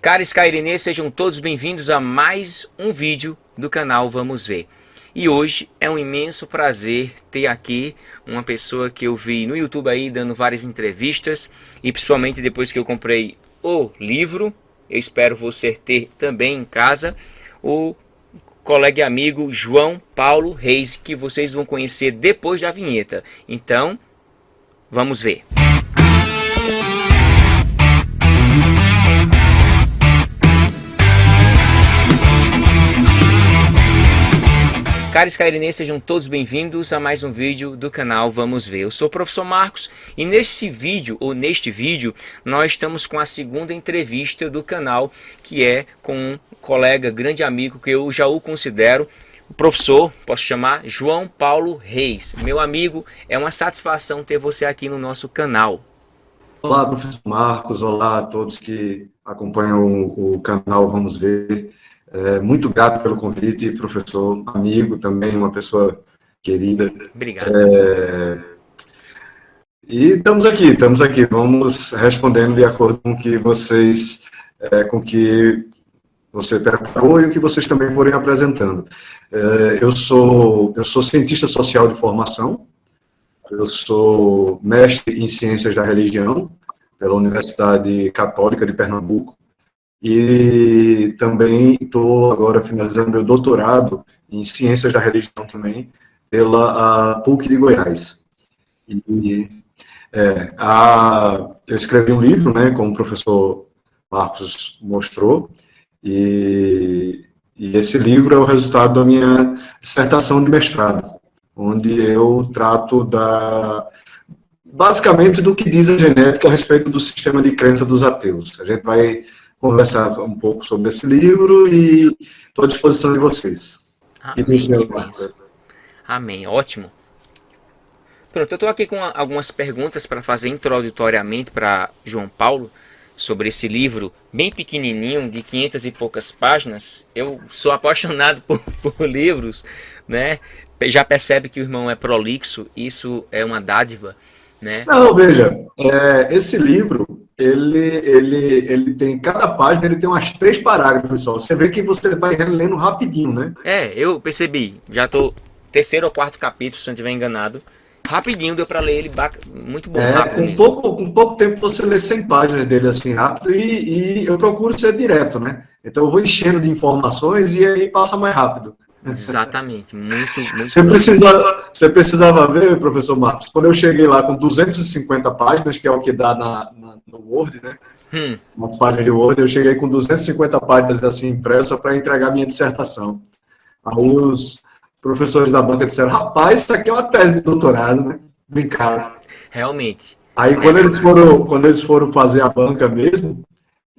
Caros cairinês, sejam todos bem-vindos a mais um vídeo do canal Vamos Ver. E hoje é um imenso prazer ter aqui uma pessoa que eu vi no YouTube aí dando várias entrevistas e principalmente depois que eu comprei o livro, eu espero você ter também em casa, o colega e amigo João Paulo Reis, que vocês vão conhecer depois da vinheta. Então, vamos ver. Caros cairinês, sejam todos bem-vindos a mais um vídeo do canal Vamos Ver. Eu sou o professor Marcos e neste vídeo, nós estamos com a segunda entrevista do canal, que é com um colega, grande amigo, que eu já o considero o professor, posso chamar, João Paulo Reis. Meu amigo, é uma satisfação ter você aqui no nosso canal. Olá, professor Marcos, olá a todos que acompanham o canal Vamos Ver. Muito grato pelo convite, professor, amigo também, uma pessoa querida. Obrigado. E estamos aqui, vamos respondendo de acordo com que vocês, com que você preparou e o que vocês também forem apresentando. Eu sou cientista social de formação, eu sou mestre em ciências da religião pela Universidade Católica de Pernambuco, e também estou agora finalizando meu doutorado em Ciências da Religião também, pela PUC de Goiás. Eu escrevi um livro, né, como o professor Marcos mostrou, e esse livro é o resultado da minha dissertação de mestrado, onde eu trato basicamente do que diz a genética a respeito do sistema de crença dos ateus. A gente vai conversar um pouco sobre esse livro e estou à disposição de vocês. Amém, ótimo. Pronto, eu estou aqui com algumas perguntas para fazer introdutoriamente para João Paulo sobre esse livro bem pequenininho, de 500 e poucas páginas. Eu sou apaixonado por livros, né? Já percebe que o irmão é prolixo, isso é uma dádiva, né? Não, veja, esse livro, ele tem, cada página, ele tem umas 3 parágrafos, pessoal. Você vê que você vai lendo rapidinho, né? Eu percebi. Já tô terceiro ou quarto capítulo, se não estiver enganado. Rapidinho deu para ler ele, muito bom, rápido com pouco tempo você lê 100 páginas dele assim rápido e eu procuro ser direto, né? Então eu vou enchendo de informações e aí passa mais rápido. Exatamente, muito Você precisava ver, professor Marcos, quando eu cheguei lá com 250 páginas, que é o que dá no Word, né? Nas páginas de Word, eu cheguei com 250 páginas assim impressa para entregar minha dissertação. Aí os professores da banca disseram: rapaz, isso aqui é uma tese de doutorado, né? Brincaram. Realmente. Aí quando eles foram fazer a banca mesmo,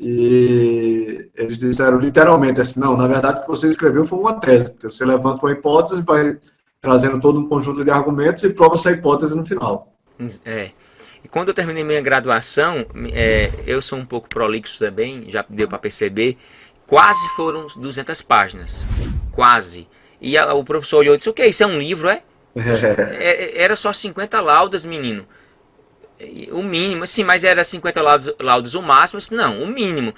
e eles disseram literalmente assim: não, na verdade o que você escreveu foi uma tese, porque você levanta uma hipótese, vai trazendo todo um conjunto de argumentos e prova essa hipótese no final. E quando eu terminei minha graduação, eu sou um pouco prolixo também, já deu para perceber, quase foram 200 páginas, quase. E o professor olhou e disse: o que é isso? É um livro, é? Era só 50 laudas, menino. O mínimo, sim, mas era 50 laudas o máximo. Disse, não, o mínimo.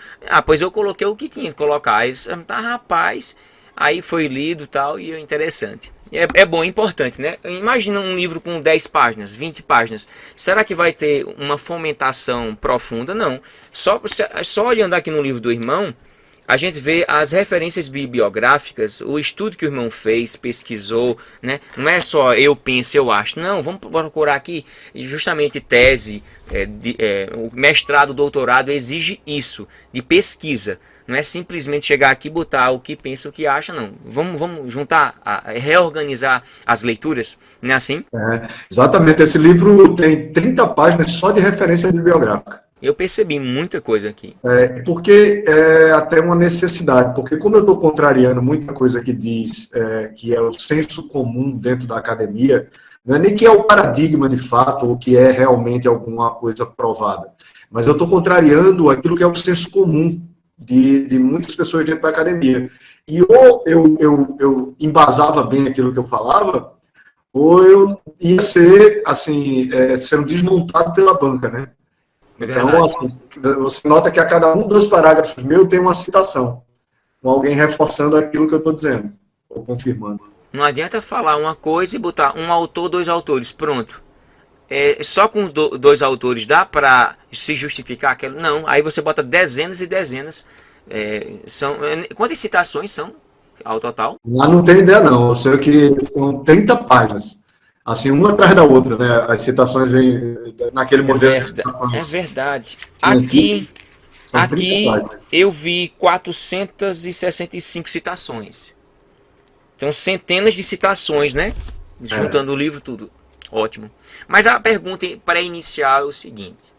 Pois eu coloquei o que tinha que colocar. Aí disse, tá, rapaz. Aí foi lido e tal, e é interessante. É bom, é importante, né? Imagina um livro com 10 páginas, 20 páginas. Será que vai ter uma fomentação profunda? Não. Só olhando aqui no livro do irmão, a gente vê as referências bibliográficas, o estudo que o irmão fez, pesquisou, né? Não é só eu penso, eu acho. Não, vamos procurar aqui justamente tese, o mestrado, o doutorado exige isso, de pesquisa. Não é simplesmente chegar aqui e botar o que pensa, o que acha, não. Vamos juntar, reorganizar as leituras, não é assim? Exatamente, esse livro tem 30 páginas só de referência bibliográfica. Eu percebi muita coisa aqui. Porque é até uma necessidade, porque como eu estou contrariando muita coisa que diz que é o senso comum dentro da academia, não é nem que é o paradigma de fato, ou que é realmente alguma coisa provada, mas eu estou contrariando aquilo que é o senso comum de muitas pessoas dentro da academia. E ou eu embasava bem aquilo que eu falava, ou eu ia ser, assim, sendo desmontado pela banca, né? É Então, verdade. assim, você nota que a cada um dos parágrafos meu tem uma citação, com alguém reforçando aquilo que eu estou dizendo, ou confirmando. Não adianta falar uma coisa e botar um autor, dois autores, pronto. Só com dois autores dá para se justificar aquilo? Não, aí você bota dezenas e dezenas. Quantas citações são ao total? Lá não tem ideia, não. Eu sei que são 30 páginas. Assim, uma atrás da outra, né? As citações vêm naquele modelo de É citações. verdade. São 30, são 30 Aqui páginas. eu vi 465 citações. Então centenas de citações, né? É. Juntando o livro tudo. Ótimo. Mas a pergunta pré-inicial é o seguinte: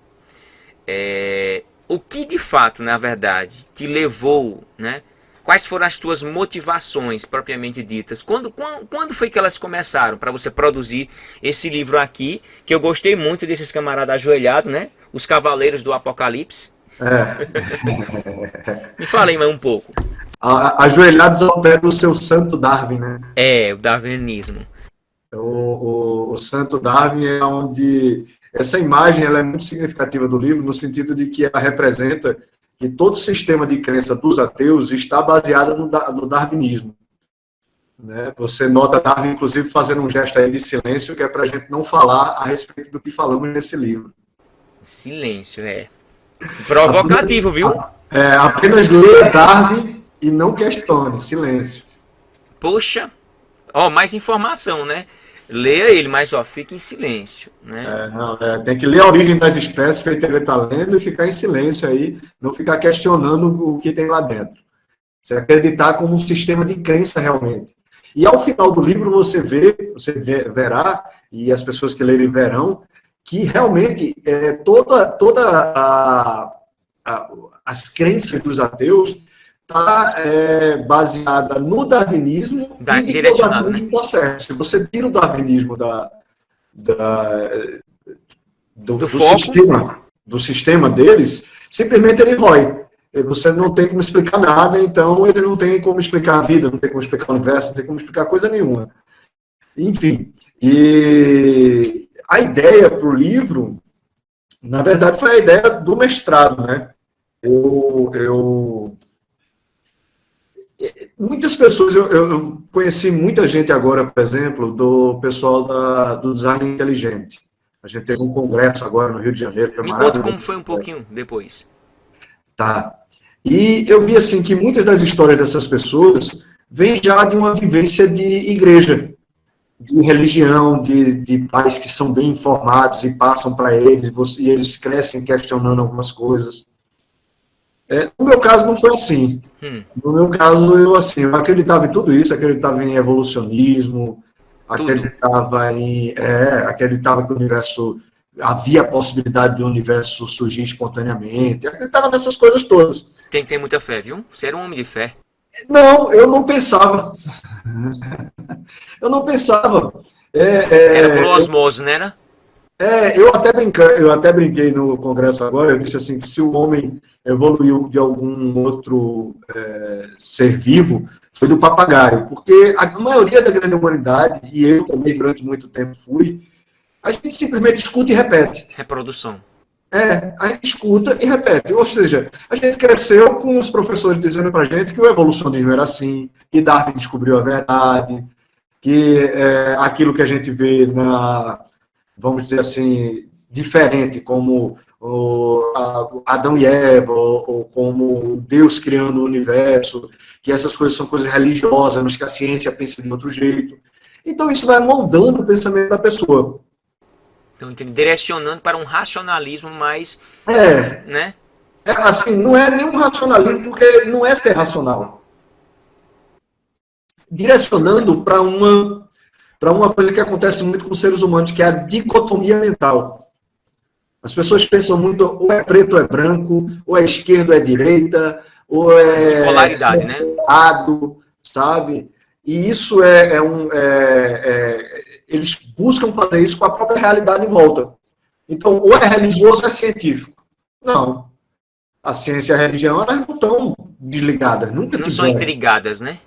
o que de fato, na verdade, te levou, né? Quais foram as tuas motivações propriamente ditas? Quando foi que elas começaram para você produzir esse livro aqui? Que eu gostei muito desses camaradas ajoelhados, né? Os Cavaleiros do Apocalipse. Me fala aí mais um pouco. Ajoelhados ao pé do seu santo Darwin, né? O darwinismo. O santo Darwin é onde essa imagem ela é muito significativa do livro no sentido de que ela representa que todo o sistema de crença dos ateus está baseado no darwinismo. Né? Você nota Darwin, inclusive, fazendo um gesto aí de silêncio, que é para a gente não falar a respeito do que falamos nesse livro. Silêncio, provocativo, viu? Apenas leia Darwin e não questione, silêncio. Poxa, mais informação, né? Leia ele, mas fique em silêncio, né? Tem que ler a origem das espécies, feito ele está lendo, e ficar em silêncio aí, não ficar questionando o que tem lá dentro. Você acreditar como um sistema de crença realmente. E ao final do livro você verá, e as pessoas que lerem verão, que realmente as crenças dos ateus está baseada no darwinismo e de que o Direcionado, né? darwinismo está certo. Se você tira o darwinismo Do foco. do sistema deles, simplesmente ele rói. Você não tem como explicar nada, então ele não tem como explicar a vida, não tem como explicar o universo, não tem como explicar coisa nenhuma. Enfim, e a ideia para o livro, na verdade, foi a ideia do mestrado, né? Muitas pessoas, eu conheci muita gente agora, por exemplo, do pessoal do design inteligente. A gente teve um congresso agora no Rio de Janeiro. Me conta como foi um pouquinho depois. Tá. E eu vi assim que muitas das histórias dessas pessoas vêm já de uma vivência de igreja, de religião, de pais que são bem informados e passam para eles, e eles crescem questionando algumas coisas. No meu caso não foi assim. No meu caso, eu acreditava em tudo isso, acreditava em evolucionismo, acreditava que o universo, havia a possibilidade do universo surgir espontaneamente, acreditava nessas coisas todas. Tem que ter muita fé, viu? Você era um homem de fé. Não, eu não pensava. Eu não pensava. Era por osmose, né? Eu até brinquei no congresso agora, eu disse assim, que se o homem evoluiu de algum outro ser vivo, foi do papagaio, porque a maioria da grande humanidade, e eu também durante muito tempo fui, a gente simplesmente escuta e repete. Reprodução. A gente escuta e repete. Ou seja, a gente cresceu com os professores dizendo pra gente que o evolucionismo era assim, que Darwin descobriu a verdade, que aquilo que a gente vê vamos dizer assim, diferente, como Adão e Eva, ou como Deus criando o universo, que essas coisas são coisas religiosas, mas que a ciência pensa de outro jeito. Então isso vai moldando o pensamento da pessoa. Então, direcionando para um racionalismo mais... né? Assim, não é nenhum racionalismo, porque não é ser racional. Direcionando para uma coisa que acontece muito com os seres humanos, que é a dicotomia mental. As pessoas pensam muito, ou é preto ou é branco, ou é esquerda ou é direita, ou é polaridade, né? Sabe? E isso eles buscam fazer isso com a própria realidade em volta. Então, ou é religioso ou é científico. Não. A ciência e a religião, elas não estão desligadas. Nunca não são intrigadas, né?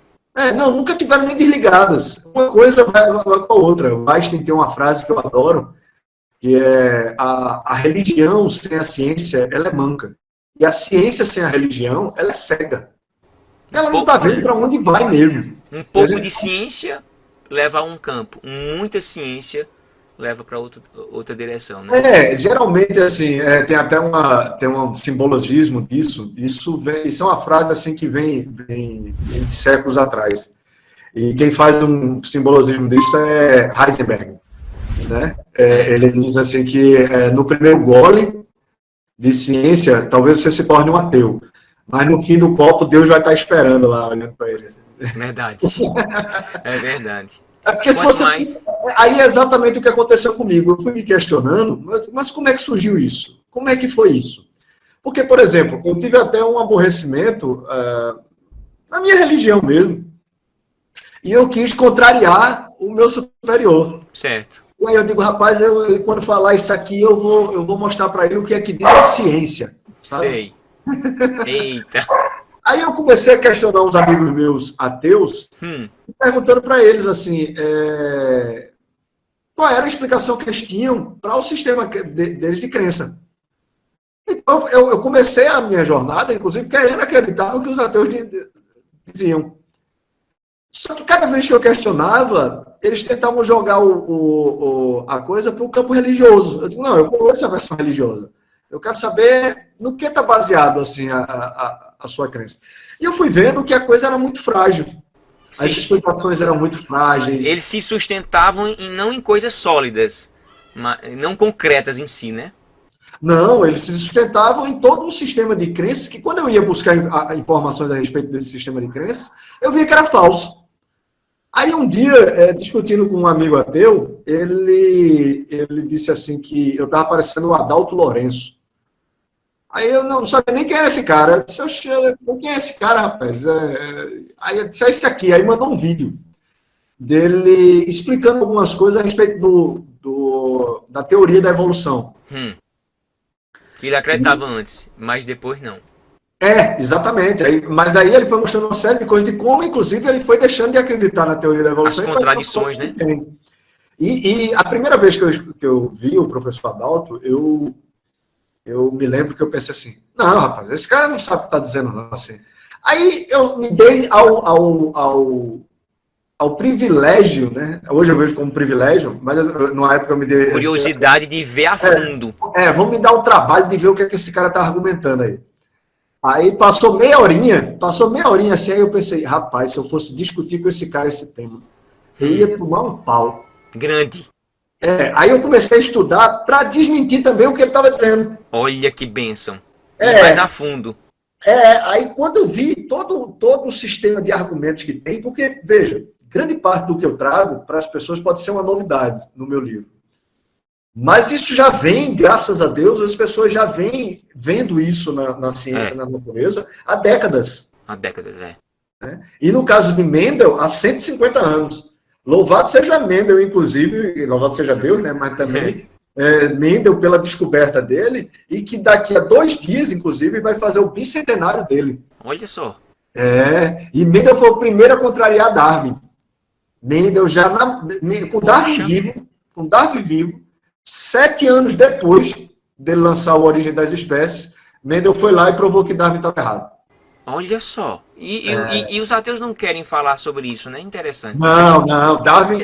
Nunca tiveram nem desligadas. Uma coisa vai com a outra. O Einstein tem uma frase que eu adoro, que é a religião sem a ciência, ela é manca. E a ciência sem a religião, ela é cega. Ela não está vendo para onde vai mesmo. Um pouco de ciência leva a um campo, muita ciência leva para outra direção, né? Geralmente, assim, tem até tem um simbologismo disso. Isso é uma frase assim que vem de séculos atrás. E quem faz um simbologismo disso é Heisenberg. Né? Ele diz assim que no primeiro gole de ciência, talvez você se torne um ateu. Mas no fim do copo, Deus vai estar esperando lá, olhando para ele. Verdade. É verdade. Porque se você... Aí é exatamente o que aconteceu comigo. Eu fui me questionando, mas como é que surgiu isso? Como é que foi isso? Porque, por exemplo, eu tive até um aborrecimento na minha religião mesmo. E eu quis contrariar o meu superior. Certo. E aí eu digo, rapaz, quando falar isso aqui, eu vou mostrar para ele o que é que diz a ciência. Sabe? Sei. Eita. Aí eu comecei a questionar uns amigos meus ateus, perguntando para eles assim, qual era a explicação que eles tinham para o sistema deles de crença. Então eu comecei a minha jornada, inclusive, querendo acreditar no que os ateus diziam. Só que cada vez que eu questionava, eles tentavam jogar a coisa para o campo religioso. Eu digo, não, eu conheço a versão religiosa. Eu quero saber no que está baseado assim, a sua crença. E eu fui vendo que a coisa era muito frágil. As explicações eram muito frágeis. Eles se sustentavam não em coisas sólidas, não concretas em si, né? Não, eles se sustentavam em todo um sistema de crenças que, quando eu ia buscar informações a respeito desse sistema de crenças, eu via que era falso. Aí um dia, discutindo com um amigo ateu, ele disse assim que eu estava parecendo o Adalto Lourenço. Aí eu não sabia nem quem era esse cara. Eu disse, quem é esse cara, rapaz? Aí eu disse, é esse aqui. Aí mandou um vídeo dele explicando algumas coisas a respeito da teoria da evolução. Que ele acreditava antes, mas depois não. Exatamente. Mas aí ele foi mostrando uma série de coisas de como, inclusive, ele foi deixando de acreditar na teoria da evolução. As contradições, né? E a primeira vez que eu vi o professor Adalto, eu me lembro que eu pensei assim, não, rapaz, esse cara não sabe o que está dizendo, não. Assim. Aí eu me dei ao privilégio, né? Hoje eu vejo como privilégio, mas numa época eu me dei... Curiosidade de ver a fundo. Vou me dar o trabalho de ver o que é que esse cara está argumentando aí. Aí passou meia horinha assim, aí eu pensei, rapaz, se eu fosse discutir com esse cara esse tema, eu ia tomar um pau. Grande. Aí eu comecei a estudar para desmentir também o que ele estava dizendo. Olha que bênção. E mais a fundo. Aí quando eu vi todo o sistema de argumentos que tem, porque, veja, grande parte do que eu trago para as pessoas pode ser uma novidade no meu livro. Mas isso já vem, graças a Deus, as pessoas já vêm vendo isso na ciência, na natureza, há décadas. Há décadas, E no caso de Mendel, há 150 anos. Louvado seja Mendel, inclusive, louvado seja Deus, né? Mas também Mendel pela descoberta dele, e que daqui a 2 dias, inclusive, vai fazer o bicentenário dele. Olha só. E Mendel foi o primeiro a contrariar Darwin. Mendel já, com Darwin vivo, 7 anos depois dele lançar o Origem das Espécies, Mendel foi lá e provou que Darwin estava errado. Olha só. E os ateus não querem falar sobre isso, né? Interessante. Não. Darwin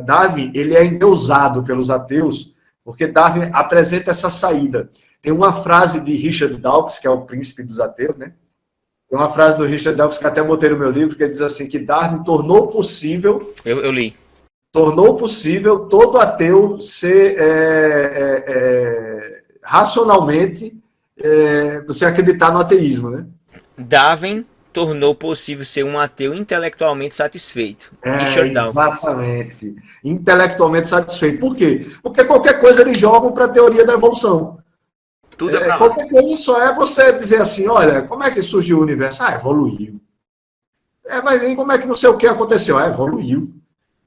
Darwin, ele é endeusado pelos ateus, porque Darwin apresenta essa saída. Tem uma frase de Richard Dawkins, que é o príncipe dos ateus, né? Tem uma frase do Richard Dawkins que até botei no meu livro, que ele diz assim, que Darwin tornou possível... Eu li. Tornou possível todo ateu ser racionalmente você acreditar no ateísmo, né? Darwin tornou possível ser um ateu intelectualmente satisfeito. Exatamente. Intelectualmente satisfeito. Por quê? Porque qualquer coisa eles jogam para a teoria da evolução. Tudo pra lá. Qualquer coisa só é você dizer assim, olha, como é que surgiu o universo? Evoluiu. Mas como é que não sei o que aconteceu? Evoluiu.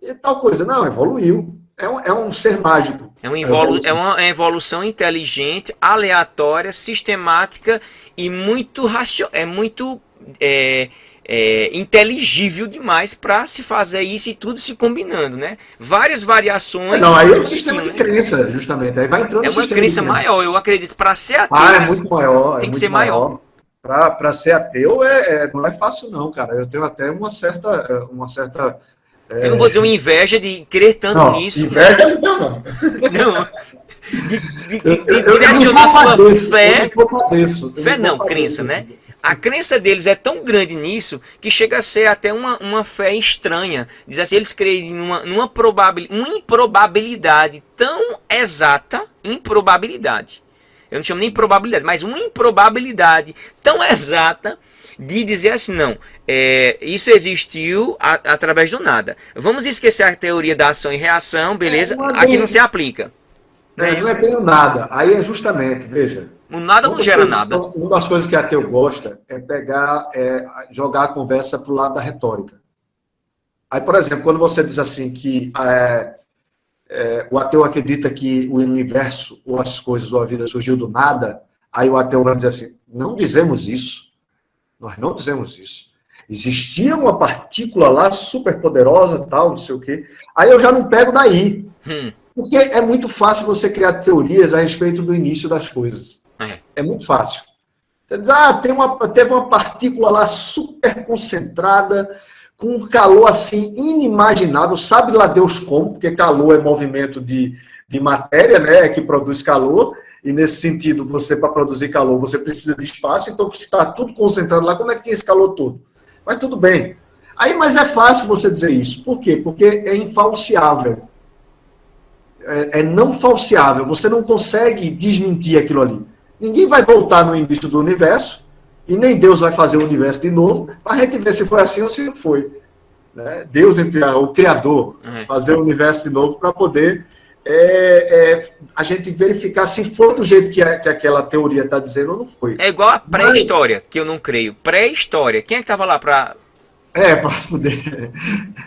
E tal coisa. Não, evoluiu. É um ser mágico. É uma evolução inteligente, aleatória, sistemática e muito inteligível demais para se fazer isso e tudo se combinando, né? Várias variações. Não, aí é um sistema de crença, justamente. Aí vai entrando É no uma sistema crença de crença. maior, eu acredito. Para ser ateu, É muito maior, tem que ser maior. Para ser ateu não é fácil não, cara. Eu tenho até uma certa Eu não vou dizer uma inveja de crer tanto não, nisso, inveja né? Não. Não. De Eu direcionar sua fé. Fé não, não, crença, né? A crença deles é tão grande nisso que chega a ser até uma fé estranha. Diz assim, eles creem numa improbabilidade tão exata, improbabilidade. Eu não chamo nem probabilidade, mas uma improbabilidade tão exata de dizer assim, não, isso existiu através do nada. Vamos esquecer a teoria da ação e reação, beleza? Aqui não se aplica. Não é bem o nada. Aí é justamente, veja. O nada não gera nada. Uma das coisas que ateu gosta é jogar a conversa para o lado da retórica. Aí, por exemplo, quando você diz assim que o ateu acredita que o universo, ou as coisas, ou a vida surgiu do nada, aí o ateu vai dizer assim, não dizemos isso. Nós não dizemos isso. Existia uma partícula lá super poderosa, tal, não sei o quê. Aí eu já não pego daí. Porque é muito fácil você criar teorias a respeito do início das coisas. É muito fácil. Você diz, teve uma partícula lá super concentrada, com um calor assim inimaginável, sabe lá Deus como, porque calor é movimento de matéria, né, que produz calor, e nesse sentido, para produzir calor, você precisa de espaço, então se está tudo concentrado lá, como é que tem esse calor todo? Mas tudo bem. Mas é fácil você dizer isso. Por quê? Porque é infalciável. É não falseável. Você não consegue desmentir aquilo ali. Ninguém vai voltar no início do universo, e nem Deus vai fazer o universo de novo, para a gente ver se foi assim ou se não foi. Né? Deus, o Criador, fazer o universo de novo para poder a gente verificar se foi do jeito que aquela teoria está dizendo ou não foi. É igual a pré-história, que eu não creio. Pré-história. Quem é que estava lá para... para poder...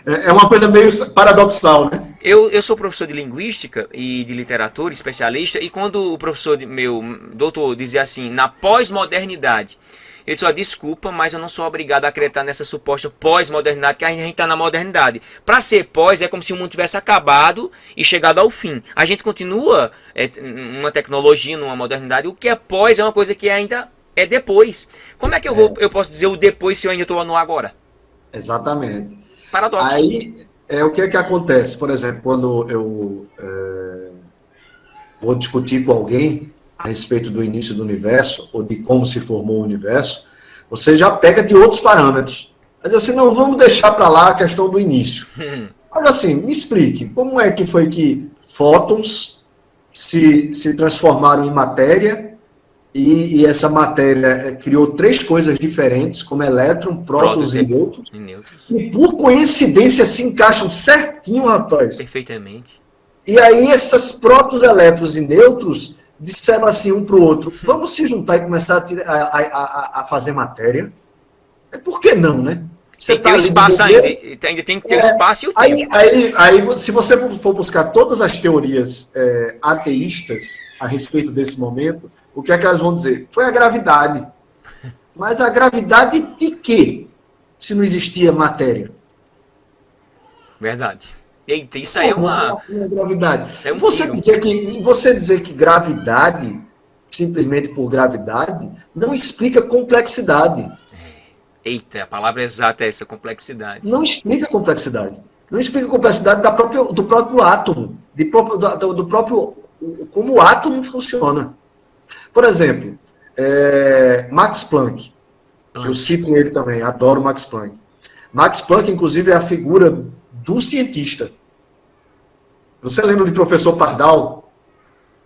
É uma coisa meio paradoxal, né? Eu sou professor de linguística e de literatura, especialista, e quando o professor meu, doutor, dizia assim, na pós-modernidade, eu disse, desculpa, mas eu não sou obrigado a acreditar nessa suposta pós-modernidade, que a gente está na modernidade. Para ser pós, é como se o mundo tivesse acabado e chegado ao fim. A gente continua numa tecnologia, numa modernidade. O que é pós é uma coisa que ainda é depois. Como é que eu posso dizer o depois se eu ainda estou no agora? Exatamente. Paradoxo. Aí, o que acontece? Por exemplo, quando eu vou discutir com alguém a respeito do início do universo, ou de como se formou o universo, você já pega de outros parâmetros. Mas assim, não, vamos deixar para lá a questão do início. Mas assim, me explique, como é que foi que fótons se transformaram em matéria, e essa matéria criou três coisas diferentes, como elétron, prótons e nêutrons. E por coincidência se encaixam certinho, rapaz. Perfeitamente. E aí esses prótons, elétrons e nêutrons disseram assim um para o outro, vamos se juntar e começar a fazer matéria? Por que não, né? Tem que ter o espaço ainda tem que ter o espaço e o tempo. Aí, se você for buscar todas as teorias ateístas a respeito desse momento, o que é que elas vão dizer? Foi a gravidade. Mas a gravidade de quê? Se não existia matéria? Verdade. Eita, isso aí é uma gravidade. Você dizer que gravidade, simplesmente por gravidade, não explica complexidade. Eita, a palavra exata é essa, complexidade. Não explica complexidade. Não explica a complexidade do próprio átomo, do próprio como o átomo funciona. Por exemplo, Max Planck. Eu cito ele também, adoro Max Planck. Max Planck, inclusive, é a figura do cientista. Você lembra do professor Pardal,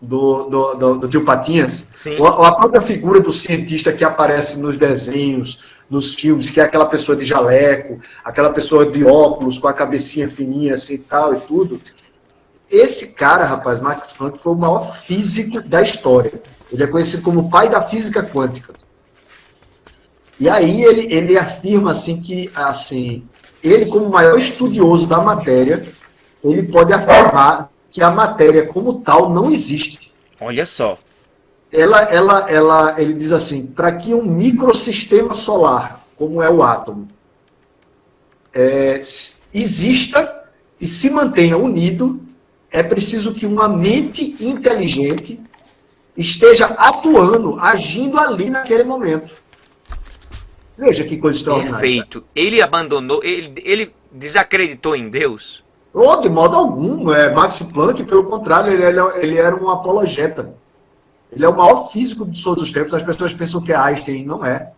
do tio Patinhas? Sim. A própria figura do cientista que aparece nos desenhos, nos filmes, que é aquela pessoa de jaleco, aquela pessoa de óculos, com a cabecinha fininha assim e tal e tudo. Esse cara, rapaz, Max Planck, foi o maior físico da história. Ele é conhecido como o pai da física quântica. E aí ele afirma assim que, assim, ele como o maior estudioso da matéria, ele pode afirmar que a matéria como tal não existe. Olha só. Ele diz assim, para que um microsistema solar, como é o átomo, exista e se mantenha unido, é preciso que uma mente inteligente esteja atuando, agindo ali naquele momento. Veja que coisa extraordinária. Perfeito. Ele abandonou, ele desacreditou em Deus? De modo algum. Max Planck, pelo contrário, ele era um apologeta. Ele é o maior físico de todos os tempos. As pessoas pensam que é Einstein, não é.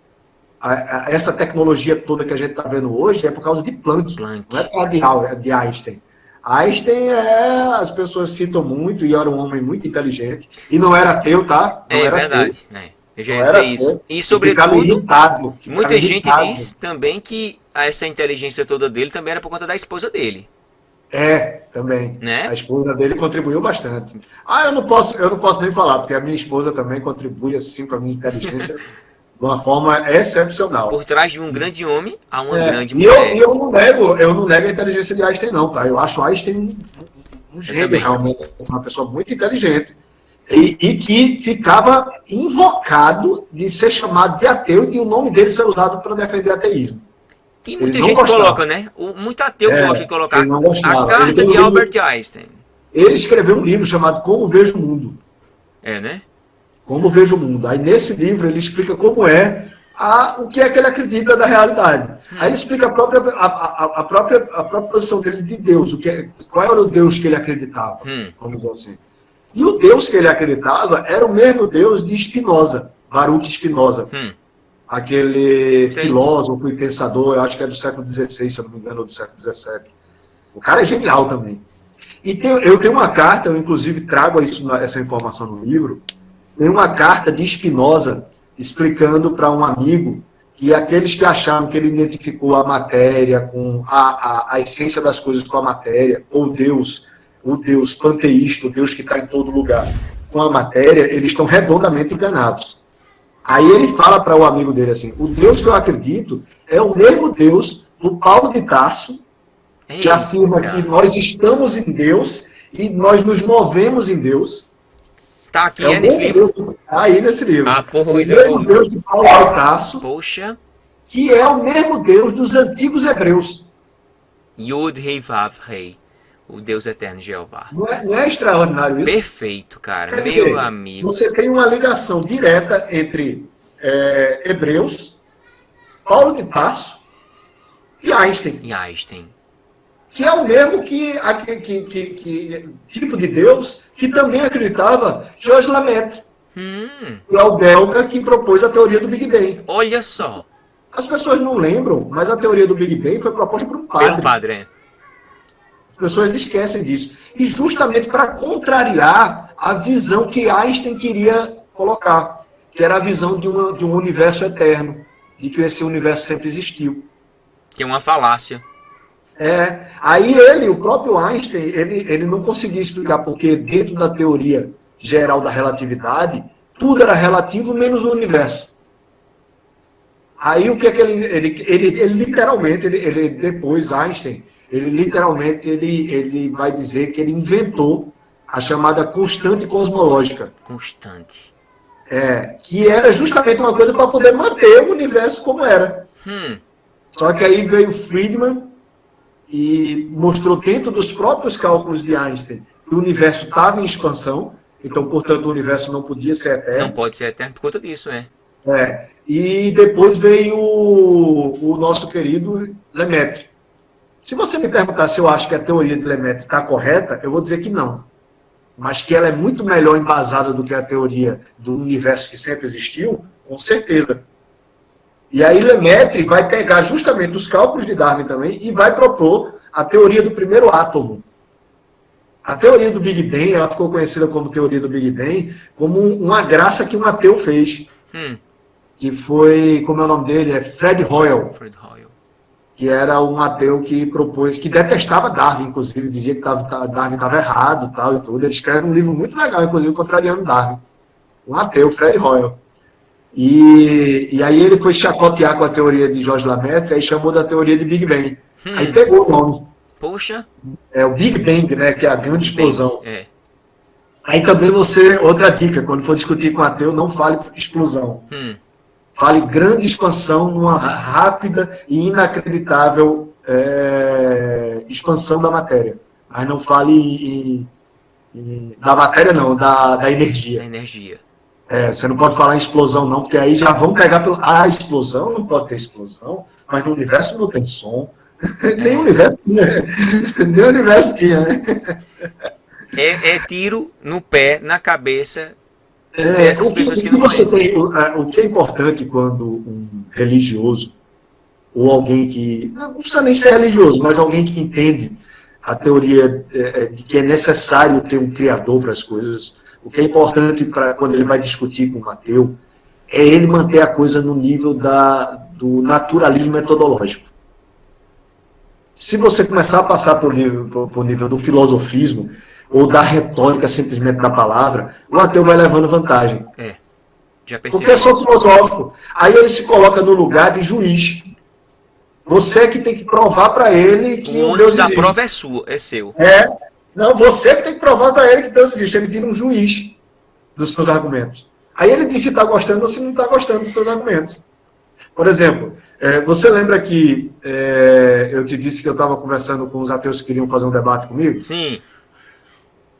Essa tecnologia toda que a gente está vendo hoje é por causa de Planck. Não é por causa de Einstein. Einstein as pessoas citam muito e era um homem muito inteligente. E não era ateu, tá? Não era verdade. Ateu. Eu já ia dizer isso. E sobretudo, muita gente diz também que essa inteligência toda dele também era por conta da esposa dele. Também. Né? A esposa dele contribuiu bastante. Eu não posso nem falar, porque a minha esposa também contribui assim para a minha inteligência de uma forma excepcional. Por trás de um grande homem, há uma grande mulher. Eu não nego a inteligência de Einstein, não, tá? Eu acho Einstein um gênio, realmente. Uma pessoa muito inteligente. E que ficava invocado de ser chamado de ateu e o nome dele ser usado para defender ateísmo. E muita gente coloca, né? Muito ateu gosta de colocar a carta de Albert Einstein. Ele escreveu um livro chamado Como Vejo o Mundo. Né? Como Vejo o Mundo. Aí nesse livro ele explica como o que é que ele acredita da realidade. Aí ele explica a própria posição dele de Deus. Qual era o Deus que ele acreditava, vamos dizer assim. E o Deus que ele acreditava era o mesmo Deus de Spinoza, Baruch Spinoza. Aquele filósofo e pensador, eu acho que é do século XVI, se eu não me engano, ou do século XVII. O cara é genial também. E eu tenho uma carta, eu inclusive trago essa informação no livro, tem uma carta de Spinoza explicando para um amigo que aqueles que acharam que ele identificou a matéria com a essência das coisas com a matéria, ou Deus, o Deus panteísta, o Deus que está em todo lugar, com a matéria, eles estão redondamente enganados. Aí ele fala para o amigo dele assim, o Deus que eu acredito é o mesmo Deus do Paulo de Tarso, que afirma que nós estamos em Deus e nós nos movemos em Deus. Tá aqui, nesse livro? Aí nesse livro. O mesmo Deus de Paulo de Tarso, poxa, que é o mesmo Deus dos antigos hebreus. Yod Hei Vav Hei. O Deus Eterno Jeová. Não é extraordinário isso? Perfeito, cara. Meu amigo. Você tem uma ligação direta entre Hebreus, Paulo de Tarso e Einstein. Que é o mesmo que tipo de Deus que também acreditava Georges Lemaitre. Que é o belga que propôs a teoria do Big Bang. Olha só. As pessoas não lembram, mas a teoria do Big Bang foi proposta por um padre. Pelo padre, As pessoas esquecem disso. E justamente para contrariar a visão que Einstein queria colocar, que era a visão de um universo eterno, de que esse universo sempre existiu. Que é uma falácia. Aí o próprio Einstein, ele não conseguia explicar porque dentro da teoria geral da relatividade, tudo era relativo menos o universo. Aí o que é que ele literalmente, depois Einstein, ele vai dizer que ele inventou a chamada constante cosmológica. Constante. Que era justamente uma coisa para poder manter o universo como era. Só que aí veio Friedman e mostrou dentro dos próprios cálculos de Einstein que o universo estava em expansão, então, portanto, o universo não podia ser eterno. Não pode ser eterno por conta disso, né? E depois veio o nosso querido Lemaitre. Se você me perguntar se eu acho que a teoria de Lemaitre está correta, eu vou dizer que não. Mas que ela é muito melhor embasada do que a teoria do universo que sempre existiu, com certeza. E aí Lemaitre vai pegar justamente os cálculos de Darwin também e vai propor a teoria do primeiro átomo. A teoria do Big Bang, ela ficou conhecida como teoria do Big Bang, como uma graça que um ateu fez. Que foi, como é o nome dele? Fred Hoyle. Que era um ateu que propôs, que detestava Darwin, inclusive, dizia que Darwin estava errado tal, e tudo. Ele escreve um livro muito legal, inclusive, contrariando Darwin. Um ateu, Fred Hoyle. E aí ele foi chacotear com a teoria de Georges Lemaitre, aí chamou da teoria de Big Bang. Aí pegou o nome. Poxa. É o Big Bang, né, que é a grande explosão. Aí também outra dica, quando for discutir com ateu, não fale explosão. Fale grande expansão numa rápida e inacreditável expansão da matéria. Mas não fale da matéria, não, da energia. Da energia. Você não pode falar em explosão, não, porque aí já vão pegar pelo. Ah, explosão não pode ter explosão, mas no universo não tem som. Nem o universo tinha. Nem o universo tinha, né? É tiro no pé, na cabeça dessas pessoas que não conhecem. O que é importante quando um religioso, ou alguém que. Não precisa nem ser religioso, mas alguém que entende a teoria de que é necessário ter um criador para as coisas. O que é importante para quando ele vai discutir com o ateu é ele manter a coisa no nível do naturalismo metodológico. Se você começar a passar por nível do filosofismo ou da retórica simplesmente da palavra, o ateu vai levando vantagem. Já percebi. Porque é só filosófico. Aí ele se coloca no lugar de juiz. Você que tem que provar para ele que o Deus ônus da existe. prova é seu. Não, você que tem que provar para ele que Deus existe. Ele vira um juiz dos seus argumentos. Aí ele diz se está gostando ou se não está gostando dos seus argumentos. Por exemplo, você lembra que eu te disse que eu estava conversando com os ateus que queriam fazer um debate comigo? Sim.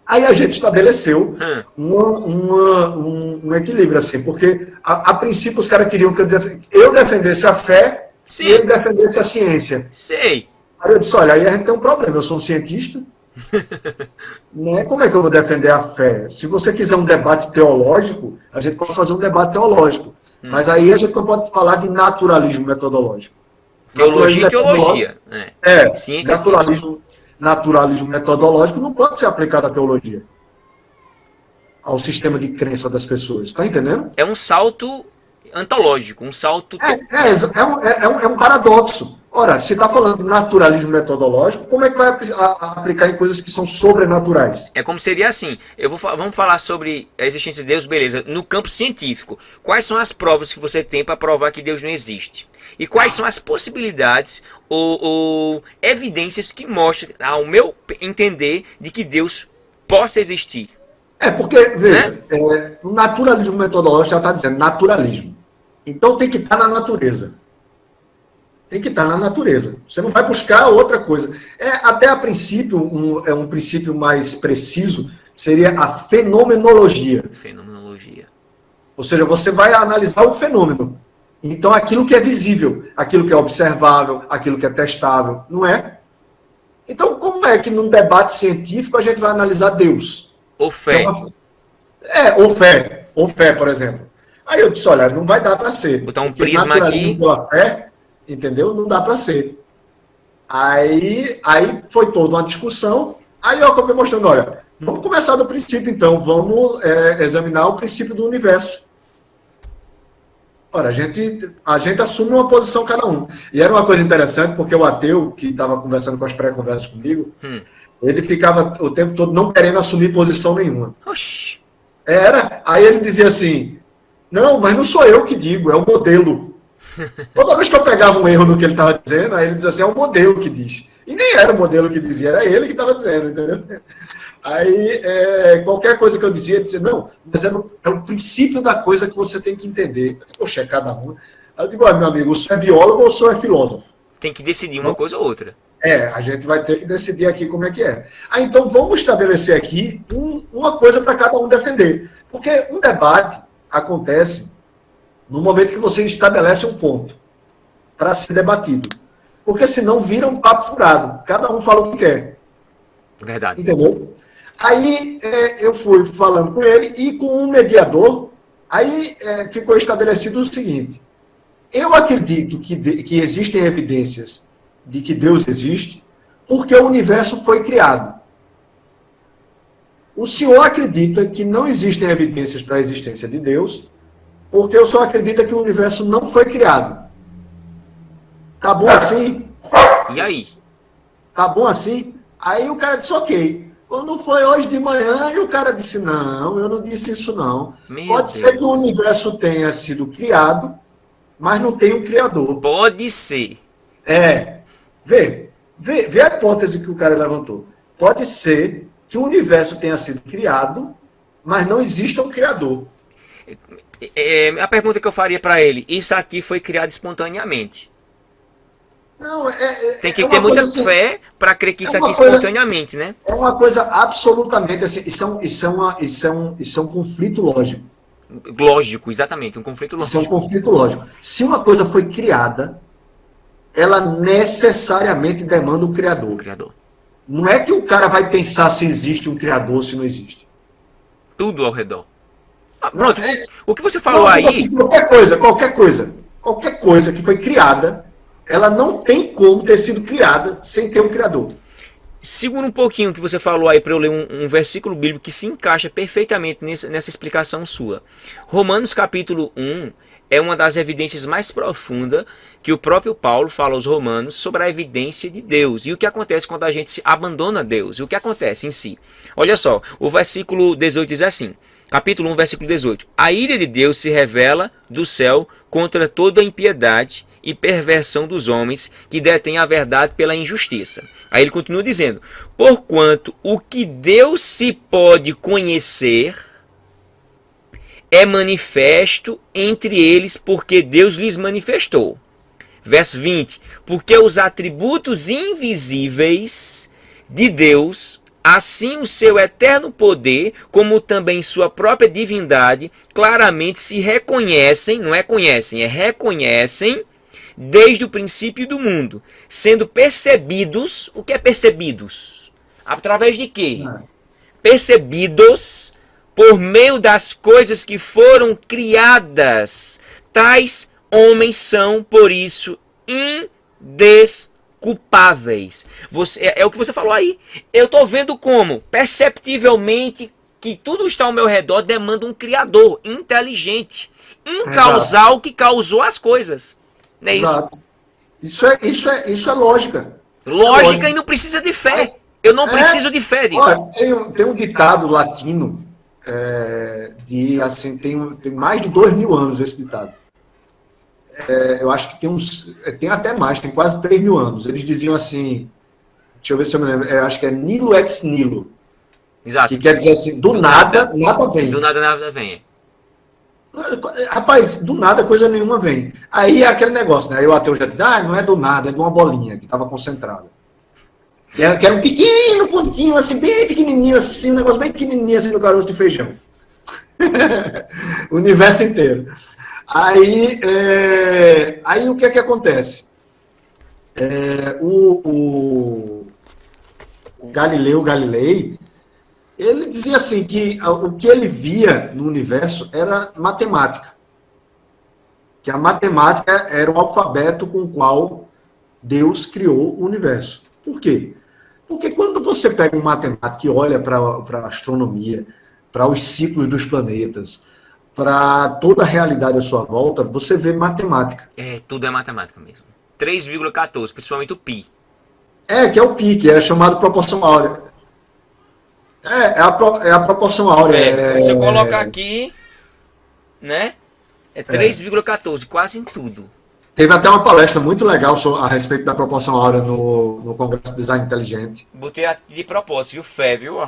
Aí a gente estabeleceu um equilíbrio, assim, porque a princípio os caras queriam que eu defendesse a fé Sim. e ele defendesse a ciência. Sei. Aí eu disse, olha, aí a gente tem um problema, eu sou um cientista, né? Como é que eu vou defender a fé? Se você quiser um debate teológico, a gente pode fazer um debate teológico, mas aí a gente não pode falar de naturalismo metodológico. Teologia e teologia. Ciência, naturalismo metodológico não pode ser aplicado à teologia, ao sistema de crença das pessoas. Está entendendo? É um salto antológico, um salto... É um paradoxo. Ora, se está falando de naturalismo metodológico, como é que vai aplicar em coisas que são sobrenaturais? É como seria assim, vamos falar sobre a existência de Deus, beleza, no campo científico. Quais são as provas que você tem para provar que Deus não existe? E quais são as possibilidades ou evidências que mostram, ao meu entender, de que Deus possa existir? Porque, veja, o naturalismo metodológico já está dizendo naturalismo. Então tem que estar na natureza. Tem que estar na natureza. Você não vai buscar outra coisa. Até a princípio, um princípio mais preciso seria a fenomenologia. Fenomenologia. Ou seja, você vai analisar o fenômeno. Então, aquilo que é visível, aquilo que é observável, aquilo que é testável, não é? Então, como é que num debate científico a gente vai analisar Deus? Ou fé. Ou fé, por exemplo. Aí eu disse, olha, não vai dar para ser. Botar um prisma aqui. Pela fé, entendeu? Não dá para ser. Aí foi toda uma discussão. Aí eu acabei mostrando, olha, vamos começar do princípio, então. Vamos examinar o princípio do universo. Ora, a gente assume uma posição cada um. E era uma coisa interessante, porque o ateu, que estava conversando com as pré-conversas comigo, ele ficava o tempo todo não querendo assumir posição nenhuma. Oxi. Aí ele dizia assim, não, mas não sou eu que digo, é o modelo. Toda vez que eu pegava um erro no que ele estava dizendo, aí ele dizia assim, é o modelo que diz. E nem era o modelo que dizia, era ele que estava dizendo, entendeu? Aí, qualquer coisa que eu dizia, ele dizia, não, mas é o princípio da coisa que você tem que entender. Poxa, é cada um. Aí eu digo, olha, meu amigo, o senhor é biólogo ou o senhor é filósofo? Tem que decidir uma coisa ou outra. A gente vai ter que decidir aqui como é que é. Então, vamos estabelecer aqui uma coisa para cada um defender. Porque um debate acontece no momento que você estabelece um ponto para ser debatido. Porque senão vira um papo furado. Cada um fala o que quer. Verdade. Entendeu? Aí eu fui falando com ele e com um mediador, aí ficou estabelecido o seguinte. Eu acredito que existem evidências de que Deus existe porque o universo foi criado. O senhor acredita que não existem evidências para a existência de Deus porque o senhor acredita que o universo não foi criado. Tá bom assim? E aí? Tá bom assim? Aí o cara disse, ok. Quando foi hoje de manhã, e o cara disse, não, eu não disse isso não. Pode ser que o universo tenha sido criado, mas não tem um criador. Pode ser. Vê a hipótese que o cara levantou. Pode ser que o universo tenha sido criado, mas não exista um criador. A pergunta que eu faria para ele, isso aqui foi criado espontaneamente? Não, Tem que é ter uma muita coisa assim, fé para crer que é isso aqui uma coisa, espontaneamente, né? é uma coisa absolutamente assim, isso é um conflito lógico. Lógico, exatamente, um conflito Isso é um lógico. conflito lógico. Se uma coisa foi criada, ela necessariamente demanda um Um criador. criador. Não é que o cara vai pensar se existe um criador ou se não existe. Tudo ao redor. Ah, Não, pronto, o que você falou não, tipo aí, assim, qualquer coisa que foi criada, ela não tem como ter sido criada sem ter um criador. segura um pouquinho o que você falou aí para eu ler um versículo bíblico que se encaixa perfeitamente nessa explicação sua. Romanos capítulo 1 é uma das evidências mais profundas que o próprio Paulo fala aos romanos sobre a evidência de Deus. E o que acontece quando a gente se abandona a Deus? E o que acontece em si? Olha só, o versículo 18 diz assim, capítulo 1, versículo 18. A ira de Deus se revela do céu contra toda a impiedade e perversão dos homens que detêm a verdade pela injustiça. Aí ele continua dizendo, porquanto o que Deus se pode conhecer é manifesto entre eles, porque Deus lhes manifestou. Verso 20, porque os atributos invisíveis de Deus, assim o seu eterno poder, como também sua própria divindade, claramente se reconhecem, não é conhecem, é reconhecem, desde o princípio do mundo, sendo percebidos, o que é percebidos? Através de quê? Percebidos por meio das coisas que foram criadas. Tais homens são, por isso, indesculpáveis. É o que você falou aí. Eu estou vendo como, perceptivelmente, que tudo está ao meu redor demanda um criador inteligente, incausal, que causou as coisas. Não é isso? Exato. Isso é lógica. Isso é Lógica e não precisa de fé. Eu não preciso de fé disso. Olha, tem um ditado latino, assim, tem mais de 2.000 anos esse ditado. Eu acho que tem até mais, tem quase 3.000 anos. Eles diziam assim, deixa eu ver se eu me lembro, eu acho que é nihilo ex nihilo. Exato. Que quer dizer assim, do nada vem. Do nada vem. Rapaz, do nada coisa nenhuma vem. Aí é aquele negócio, né? Aí o ateu já diz, não é do nada, é de uma bolinha que estava concentrada. Que era um pequeno pontinho, assim, bem pequenininho, assim, um negócio bem pequenininho, assim, no caroço de feijão. O universo inteiro. Aí o que é que acontece? O Galileu Galilei, ele dizia assim que o que ele via no universo era matemática. Que a matemática era o alfabeto com o qual Deus criou o universo. Por quê? Porque quando você pega um matemático e olha para a astronomia, para os ciclos dos planetas, para toda a realidade à sua volta, você vê matemática. Tudo é matemática mesmo. 3,14, principalmente o pi. Que é o pi, que é chamado proporção áurea. É a proporção áurea. Se eu colocar aqui, né? É 3,14, quase em tudo. Teve até uma palestra muito legal a respeito da proporção áurea no Congresso de Design Inteligente. Botei de propósito, viu? Fé, viu?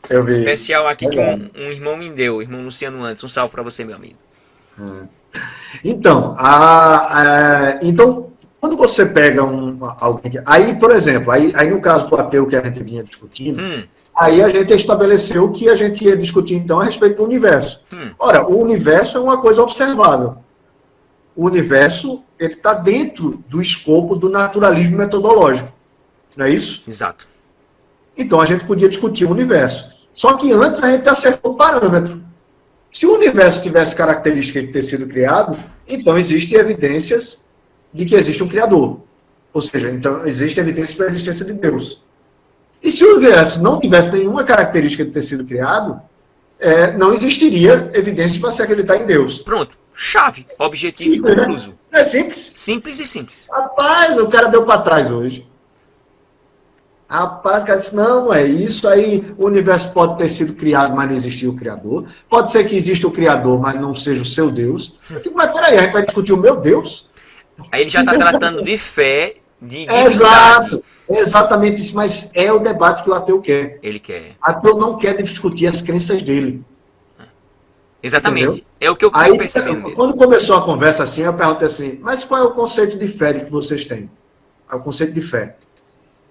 Eu vi. Especial aqui que um irmão me deu, o irmão Luciano Antes. Um salve para você, meu amigo. Então, quando você pega alguém... Aí, por exemplo, aí no caso do ateu que a gente vinha discutindo, aí a gente estabeleceu que a gente ia discutir, então, a respeito do universo. Ora, o universo é uma coisa observável. O universo ele está dentro do escopo do naturalismo metodológico. Não é isso? Exato. Então, a gente podia discutir o universo. Só que antes a gente acertou o parâmetro. Se o universo tivesse característica de ter sido criado, então existem evidências de que existe um criador. Ou seja, então existem evidências para a existência de Deus. E se o universo não tivesse nenhuma característica de ter sido criado, não existiria evidências para se acreditar em Deus. Pronto. Chave. Objetivo simples, e concluso. Né? É simples. Simples e simples. Rapaz, o cara deu para trás hoje. Rapaz, o cara disse, não, isso aí, o universo pode ter sido criado, mas não existia o Criador. Pode ser que exista o Criador, mas não seja o seu Deus. Eu digo, mas peraí, a gente vai discutir o meu Deus? Aí ele já está tratando de fé, de Exato, exatamente isso, mas é o debate que o ateu quer. Ele quer. O ateu não quer discutir as crenças dele. Exatamente. Entendeu? É o que eu Aí, percebendo nele. quando começou a conversa assim, eu perguntei assim, mas qual é o conceito de fé que vocês têm? É o conceito de fé.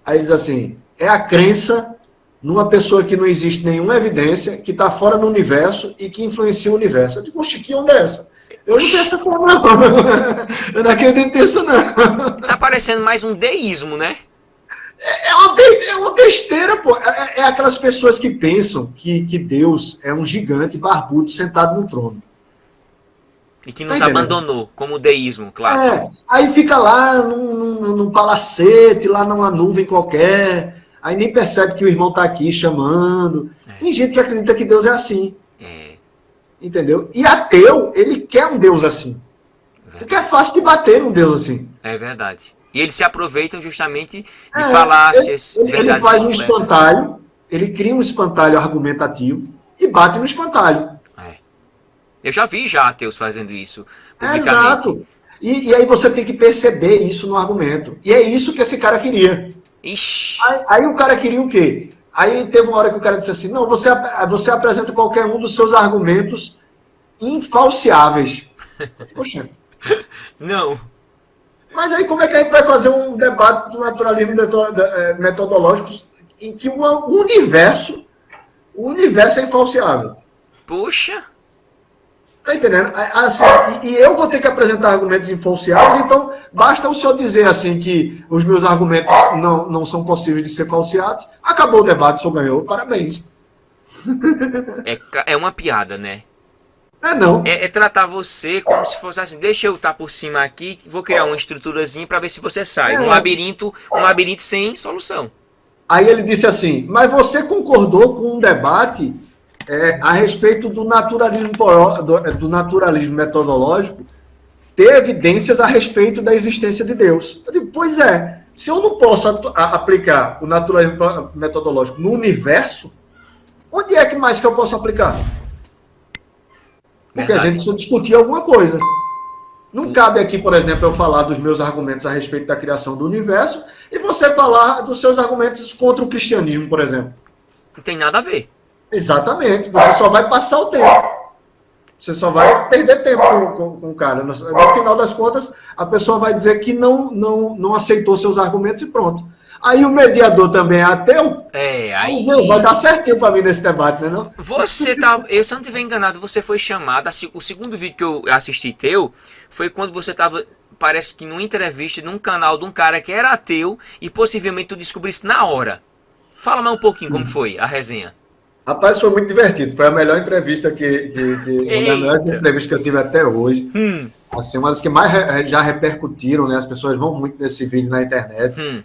Aí ele diz assim, é a crença numa pessoa que não existe nenhuma evidência, que está fora do universo e que influencia o universo. Eu digo, oxe, que onda é essa? Eu não tenho essa forma, não. Eu não acredito nisso, não. Tá parecendo mais um deísmo, né? É uma besteira, pô. É aquelas pessoas que pensam que Deus é um gigante barbudo sentado no trono. E que Tá nos entendendo? abandonou, como o deísmo clássico. Aí fica lá num palacete, lá numa nuvem qualquer, aí nem percebe que o irmão tá aqui chamando. Tem gente que acredita que Deus é assim, É, entendeu? E ateu, ele quer um Deus assim. Porque é fácil de bater num Deus assim. é verdade. E eles se aproveitam justamente de Ele, falácias, ele verdades faz um incompletas. espantalho, ele cria um espantalho argumentativo e bate no espantalho. É. Eu já vi já ateus fazendo isso publicamente. Exato. E aí você tem que perceber isso no argumento. E é isso que esse cara queria. Ixi, Aí o cara queria o quê? Aí teve uma hora que o cara disse assim, não, você apresenta qualquer um dos seus argumentos infalciáveis. Poxa, não. mas aí como é que a gente vai fazer um debate do naturalismo metodológico em que o universo é infalciável? Puxa, Tá entendendo? Assim, e eu vou ter que apresentar argumentos infalciáveis, então basta o senhor dizer assim que os meus argumentos não são possíveis de ser falseados. Acabou o debate, o senhor ganhou, parabéns. é uma piada, né? Não. É tratar você como se fosse assim, deixa eu estar por cima aqui, vou criar uma estruturazinha para ver se você sai. Um labirinto sem solução. Aí ele disse assim, mas você concordou com um debate a respeito do naturalismo metodológico ter evidências a respeito da existência de Deus. Eu digo, pois é, se eu não posso aplicar o naturalismo metodológico no universo, onde é que mais que eu posso aplicar? Porque Verdade. a gente precisa discutir alguma coisa. Não cabe aqui, por exemplo, eu falar dos meus argumentos a respeito da criação do universo e você falar dos seus argumentos contra o cristianismo, por exemplo. Não tem nada a ver. Exatamente. Você só vai passar o tempo. Você só vai perder tempo com o cara. No final das contas, a pessoa vai dizer que não aceitou seus argumentos e pronto. Aí o mediador também é ateu. Aí... Vai dar certinho pra mim nesse debate, né? Não? Você tá. Eu, se eu não estiver enganado, você foi chamado. O segundo vídeo que eu assisti teu foi quando você tava. Parece que numa entrevista num canal de um cara que era ateu e possivelmente tu descobrisse na hora. Fala mais um pouquinho como foi a resenha. Rapaz, foi muito divertido. Foi a melhor entrevista uma das melhores entrevistas que eu tive até hoje. Assim, uma das que mais já repercutiram, né? As pessoas vão muito nesse vídeo na internet.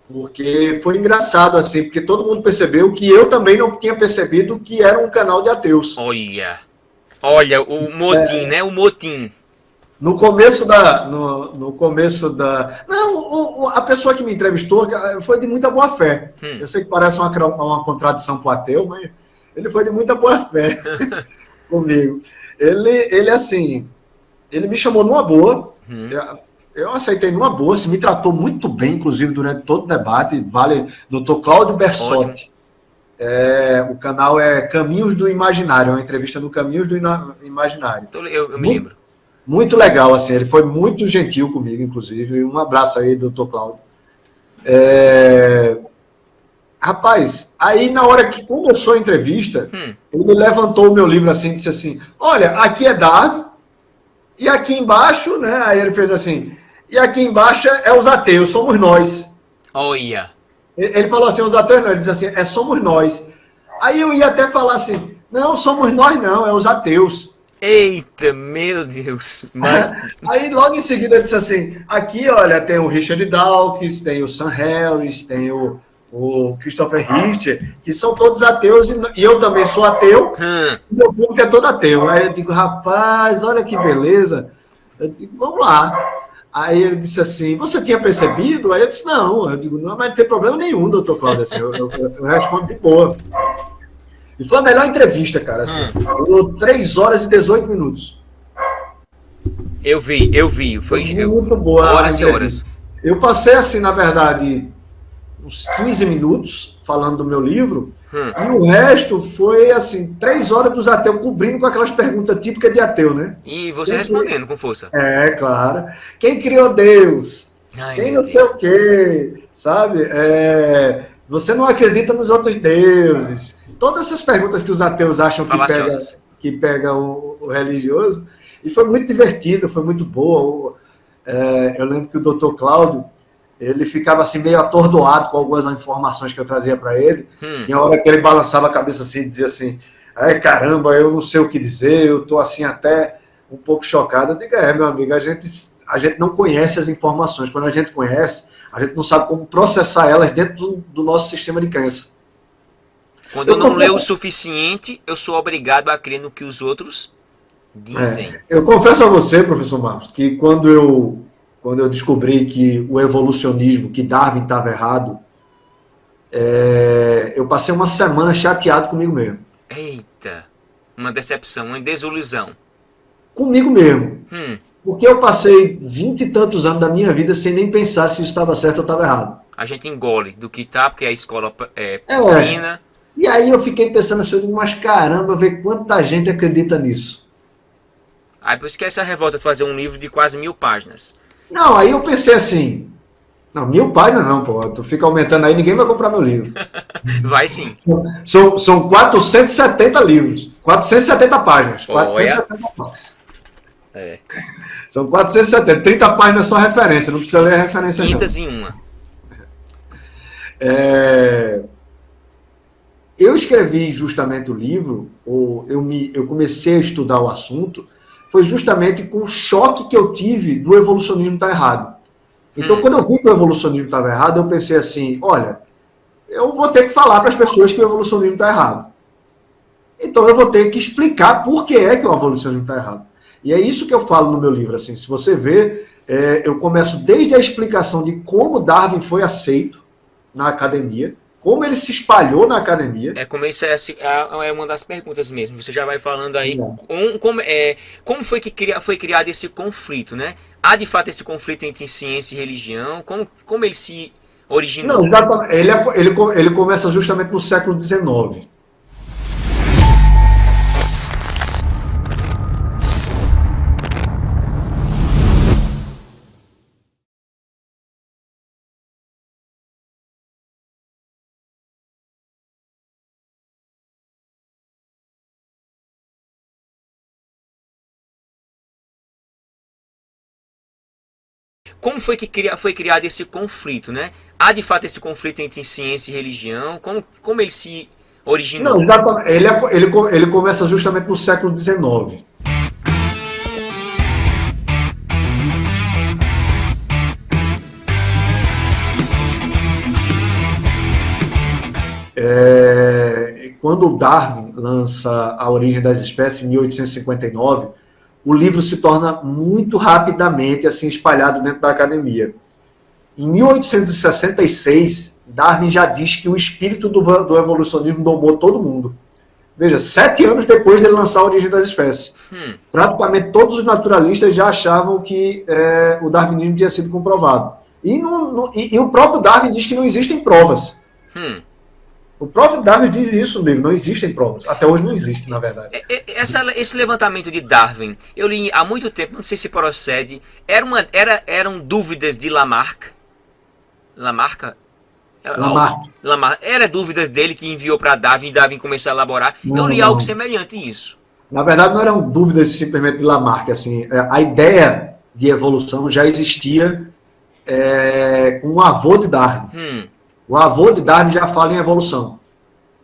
Porque foi engraçado, assim, porque todo mundo percebeu que eu também não tinha percebido que era um canal de ateus. Olha, o motim, né? O motim. No começo da... Não, a pessoa que me entrevistou foi de muita boa fé. Eu sei que parece uma contradição para o ateu, mas ele foi de muita boa fé comigo. Ele, assim, ele me chamou numa boa, eu aceitei numa boa, assim, me tratou muito bem, inclusive, durante todo o debate. Vale, Dr. Cláudio Bersotti. O canal é Caminhos do Imaginário, é uma entrevista no Caminhos do Imaginário. Eu me lembro. Muito legal, assim, ele foi muito gentil comigo, inclusive. Um abraço aí, doutor Cláudio. Rapaz, aí na hora que começou a entrevista, ele levantou o meu livro assim e disse assim, olha, aqui é Darwin, e aqui embaixo, né, aí ele fez assim, e aqui embaixo é os ateus, somos nós. Olha. Ele falou assim, os ateus não, ele disse assim, somos nós. Aí eu ia até falar assim, não, somos nós não, é os ateus. Eita, meu Deus. Mas... Aí logo em seguida ele disse assim, aqui, olha, tem o Richard Dawkins, tem o Sam Harris, tem o Christopher Richter, que são todos ateus, e eu também sou ateu, e meu público é todo ateu. Aí eu digo, rapaz, olha que beleza. Eu digo, vamos lá. Aí ele disse assim, você tinha percebido? Aí eu disse, não. Eu digo, não, mas não tem problema nenhum, doutor Cláudio, assim, eu respondo de boa. E foi a melhor entrevista, cara. Assim. Durou 3 horas e 18 minutos. Eu vi. Foi muito boa. Horas e horas. Eu passei, assim, na verdade, uns 15 minutos falando do meu livro. E o resto foi, assim, 3 horas dos ateus cobrindo com aquelas perguntas típicas de ateu, né? E você respondendo com força. É, claro. Quem criou Deus? Ai, Quem meu não sei Deus. o quê, sabe? Você não acredita nos outros deuses. Todas essas perguntas que os ateus acham Falaciosas. que pega o religioso. E foi muito divertido, foi muito boa. Eu lembro que o doutor Cláudio, ele ficava assim meio atordoado com algumas informações que eu trazia para ele. Tinha hora que ele balançava a cabeça assim e dizia assim: ai caramba, eu não sei o que dizer, eu estou assim até um pouco chocado. Eu digo: meu amigo, a gente não conhece as informações. Quando a gente conhece, a gente não sabe como processar elas dentro do nosso sistema de crença. Quando eu não leio o suficiente, eu sou obrigado a crer no que os outros dizem. Eu confesso a você, professor Marcos, que quando eu descobri que o evolucionismo, que Darwin estava errado, eu passei uma semana chateado comigo mesmo. Eita, uma decepção, uma desilusão. Comigo mesmo. Porque eu passei 20 e tantos anos da minha vida sem nem pensar se isso estava certo ou estava errado. A gente engole do que tá, porque a escola ensina. E aí eu fiquei pensando assim, mas caramba, ver quanta gente acredita nisso. Aí por isso que essa revolta de fazer um livro de quase 1000 páginas. Não, aí eu pensei assim, não, 1000 páginas não, pô, tu fica aumentando aí, ninguém vai comprar meu livro. Vai sim. São 470 livros, 470 páginas. 470 páginas. São 470, 30 páginas só referência, não precisa ler a referência 501. Eu escrevi justamente o livro, ou eu comecei a estudar o assunto, foi justamente com o choque que eu tive do evolucionismo estar errado. Então, quando eu vi que o evolucionismo estava errado, eu pensei assim, olha, eu vou ter que falar para as pessoas que o evolucionismo está errado. Então, eu vou ter que explicar por que é que o evolucionismo está errado. E é isso que eu falo no meu livro. Assim, se você ver, eu começo desde a explicação de como Darwin foi aceito na academia, como ele se espalhou na academia. Como isso é uma das perguntas mesmo. Você já vai falando aí como foi que foi criado esse conflito, né? Há de fato esse conflito entre ciência e religião? Como ele se originou? Não, exatamente. Ele começa justamente no século XIX. Como foi que foi criado esse conflito, né? Há de fato esse conflito entre ciência e religião? Como ele se originou? Não, exatamente. Ele começa justamente no século XIX. Quando Darwin lança A Origem das Espécies, em 1859, o livro se torna muito rapidamente assim espalhado dentro da academia. Em 1866, Darwin já diz que o espírito do evolucionismo domou todo mundo. Veja, 7 anos depois dele lançar A Origem das Espécies. Praticamente todos os naturalistas já achavam que o darwinismo tinha sido comprovado. E o próprio Darwin diz que não existem provas. O próprio Darwin diz isso no livro, não existem provas. Até hoje não existe, na verdade. Esse levantamento de Darwin, eu li há muito tempo, não sei se procede, eram dúvidas de Lamarck. Lamarck? Era dúvidas dele que enviou para Darwin e Darwin começou a elaborar. Eu li algo semelhante a isso. Na verdade, não eram dúvidas simplesmente de Lamarck. Assim, a ideia de evolução já existia com o avô de Darwin. O avô de Darwin já fala em evolução.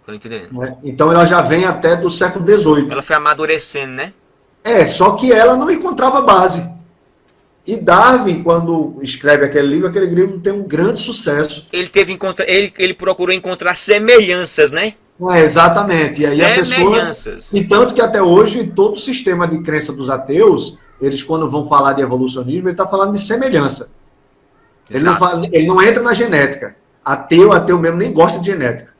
Tô entendendo. Né? Então ela já vem até do século XVIII. Ela foi amadurecendo, né? Só que ela não encontrava base. E Darwin, quando escreve aquele livro tem um grande sucesso. Ele procurou encontrar semelhanças, né? Exatamente. E aí semelhanças. E tanto que até hoje, todo o sistema de crença dos ateus, eles quando vão falar de evolucionismo, ele está falando de semelhança. Ele não entra na genética. Ateu mesmo nem gosta de genética.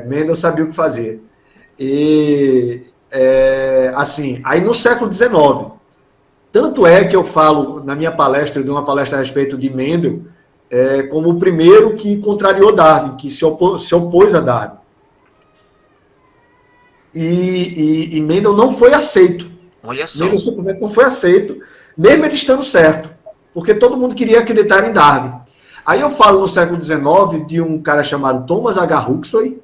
Mendel sabia o que fazer. Assim, aí no século XIX, tanto é que eu falo na minha palestra, eu dei uma palestra a respeito de Mendel, como o primeiro que contrariou Darwin, que se opôs a Darwin. E Mendel não foi aceito. Olha só. Mendel simplesmente não foi aceito, mesmo ele estando certo, porque todo mundo queria acreditar em Darwin. Aí eu falo no século XIX de um cara chamado Thomas H. Huxley,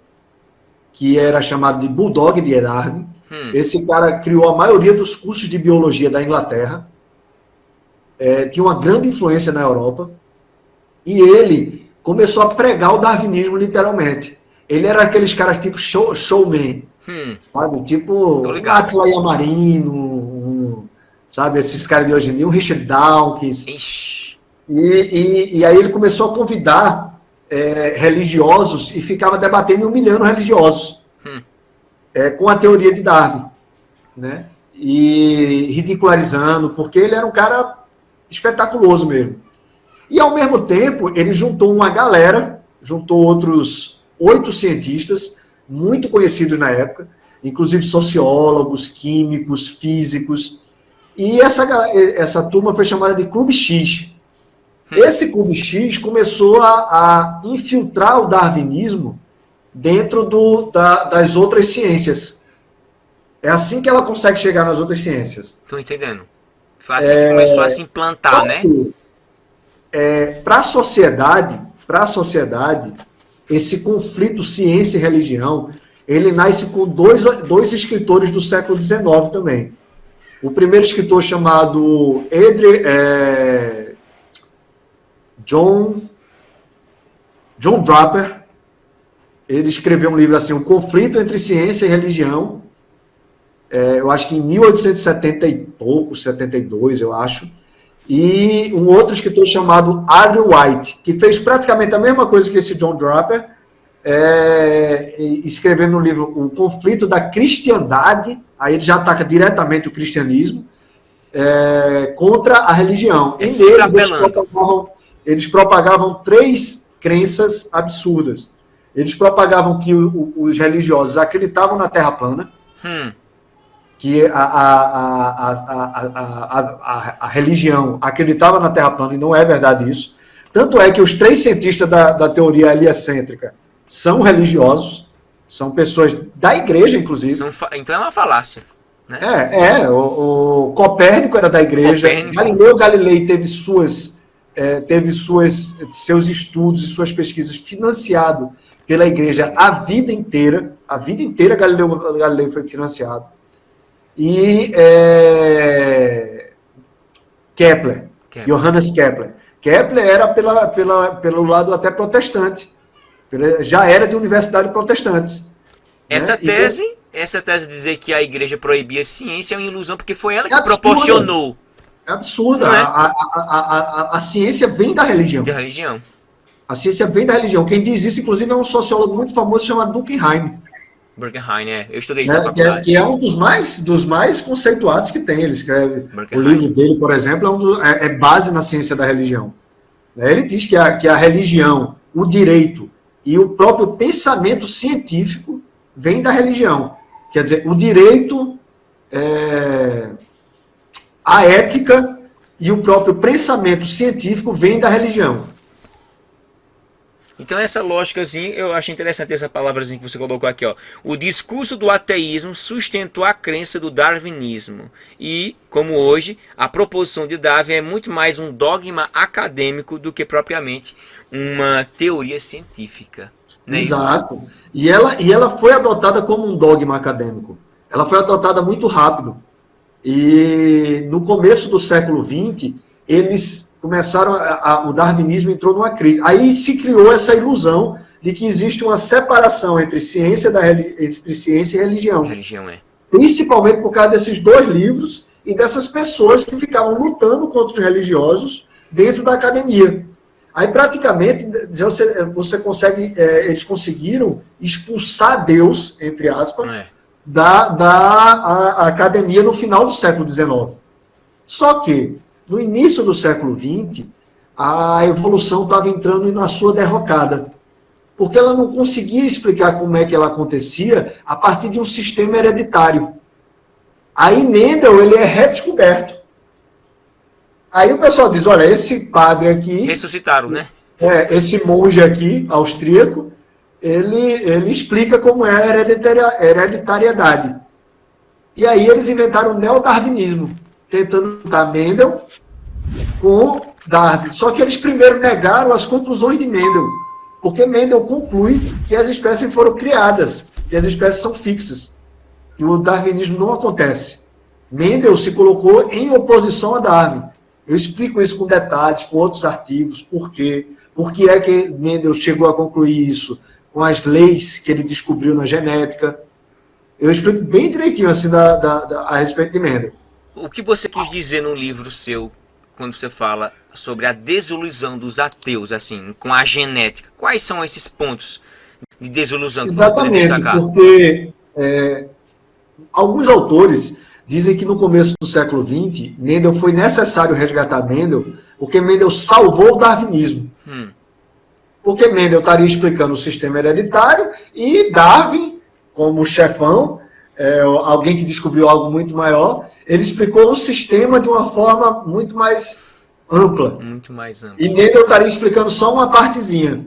que era chamado de Bulldog de Darwin. Esse cara criou a maioria dos cursos de biologia da Inglaterra, tinha uma grande influência na Europa, e ele começou a pregar o darwinismo literalmente. Ele era aqueles caras tipo showman, sabe? Tipo Átila Yamarino, sabe? Esses caras de hoje em dia, o Richard Dawkins. Ixi. E aí ele começou a convidar religiosos e ficava debatendo e humilhando religiosos com a teoria de Darwin, né? E ridicularizando, porque ele era um cara espetaculoso mesmo. E ao mesmo tempo ele juntou uma galera, juntou outros 8 cientistas muito conhecidos na época, inclusive sociólogos, químicos, físicos, e essa turma foi chamada de Clube X. Esse Clube X começou a infiltrar o darwinismo dentro das outras ciências. É assim que ela consegue chegar nas outras ciências. Tô entendendo. Foi assim que começou a se implantar, né? Para a sociedade, esse conflito ciência e religião, ele nasce com dois escritores do século XIX também. O primeiro escritor chamado John Draper, ele escreveu um livro assim, O Conflito entre Ciência e Religião, eu acho que em 1870 e pouco, 72, eu acho, e um outro escritor chamado Andrew White, que fez praticamente a mesma coisa que esse John Draper, escrevendo no livro O Conflito da Cristandade, aí ele já ataca diretamente o cristianismo, contra a religião. E eles propagavam 3 crenças absurdas. Eles propagavam que os religiosos acreditavam na Terra plana, que a religião acreditava na Terra plana, e não é verdade isso. Tanto é que os 3 cientistas da teoria heliocêntrica são religiosos, são pessoas da igreja, inclusive. Então é uma falácia. Né? O Copérnico era da igreja, Galileu Galilei teve seus estudos e suas pesquisas financiados pela igreja a vida inteira Galileu Galilei foi financiado. E Kepler, Johannes Kepler era pelo lado até protestante, já era de universidade protestantes. Essa tese de dizer que a igreja proibia a ciência é uma ilusão, porque foi ela que proporcionou. É absurda. A ciência vem da religião. Da religião. A ciência vem da religião. Quem diz isso, inclusive, é um sociólogo muito famoso chamado Durkheim. Eu estudei isso na faculdade. Que é um dos mais conceituados que tem. Ele escreve. O livro dele, por exemplo, é base na ciência da religião. Ele diz que a religião, o direito e o próprio pensamento científico vem da religião. Quer dizer, o direito, a ética e o próprio pensamento científico vem da religião. Então essa lógica, assim, eu acho interessante essa palavrazinha que você colocou aqui, ó. O discurso do ateísmo sustentou a crença do darwinismo. E, como hoje, a proposição de Darwin é muito mais um dogma acadêmico do que propriamente uma teoria científica. Não é Exato. Isso? E ela foi adotada como um dogma acadêmico. Ela foi adotada muito rápido. E no começo do século XX, eles começaram, o darwinismo entrou numa crise. Aí se criou essa ilusão de que existe uma separação entre ciência e religião. Principalmente por causa desses 2 livros e dessas pessoas que ficavam lutando contra os religiosos dentro da academia. Aí praticamente você consegue, eles conseguiram expulsar Deus, entre aspas, da academia no final do século XIX. Só que no início do século XX, a evolução estava entrando na sua derrocada, porque ela não conseguia explicar como é que ela acontecia a partir de um sistema hereditário. Aí Mendel, ele é redescoberto. Aí o pessoal diz, olha, esse padre aqui... Ressuscitaram, né? Esse monge aqui, austríaco, ele explica como é a hereditariedade. E aí eles inventaram o neodarwinismo, tentando juntar Mendel com Darwin. Só que eles primeiro negaram as conclusões de Mendel, porque Mendel conclui que as espécies foram criadas, que as espécies são fixas. E o darwinismo não acontece. Mendel se colocou em oposição a Darwin. Eu explico isso com detalhes, com outros artigos, por quê. Por que é que Mendel chegou a concluir isso? Com as leis que ele descobriu na genética. Eu explico bem direitinho assim, a respeito de Mendel. O que você quis dizer num livro seu, quando você fala sobre a desilusão dos ateus, assim, com a genética? Quais são esses pontos de desilusão que você poderia destacar? Porque alguns autores dizem que no começo do século XX, Mendel foi necessário resgatar Mendel, porque Mendel salvou o darwinismo. Porque Mendel estaria explicando o sistema hereditário e Darwin, como chefão, alguém que descobriu algo muito maior, ele explicou o sistema de uma forma muito mais ampla. Muito mais ampla. E Mendel estaria explicando só uma partezinha.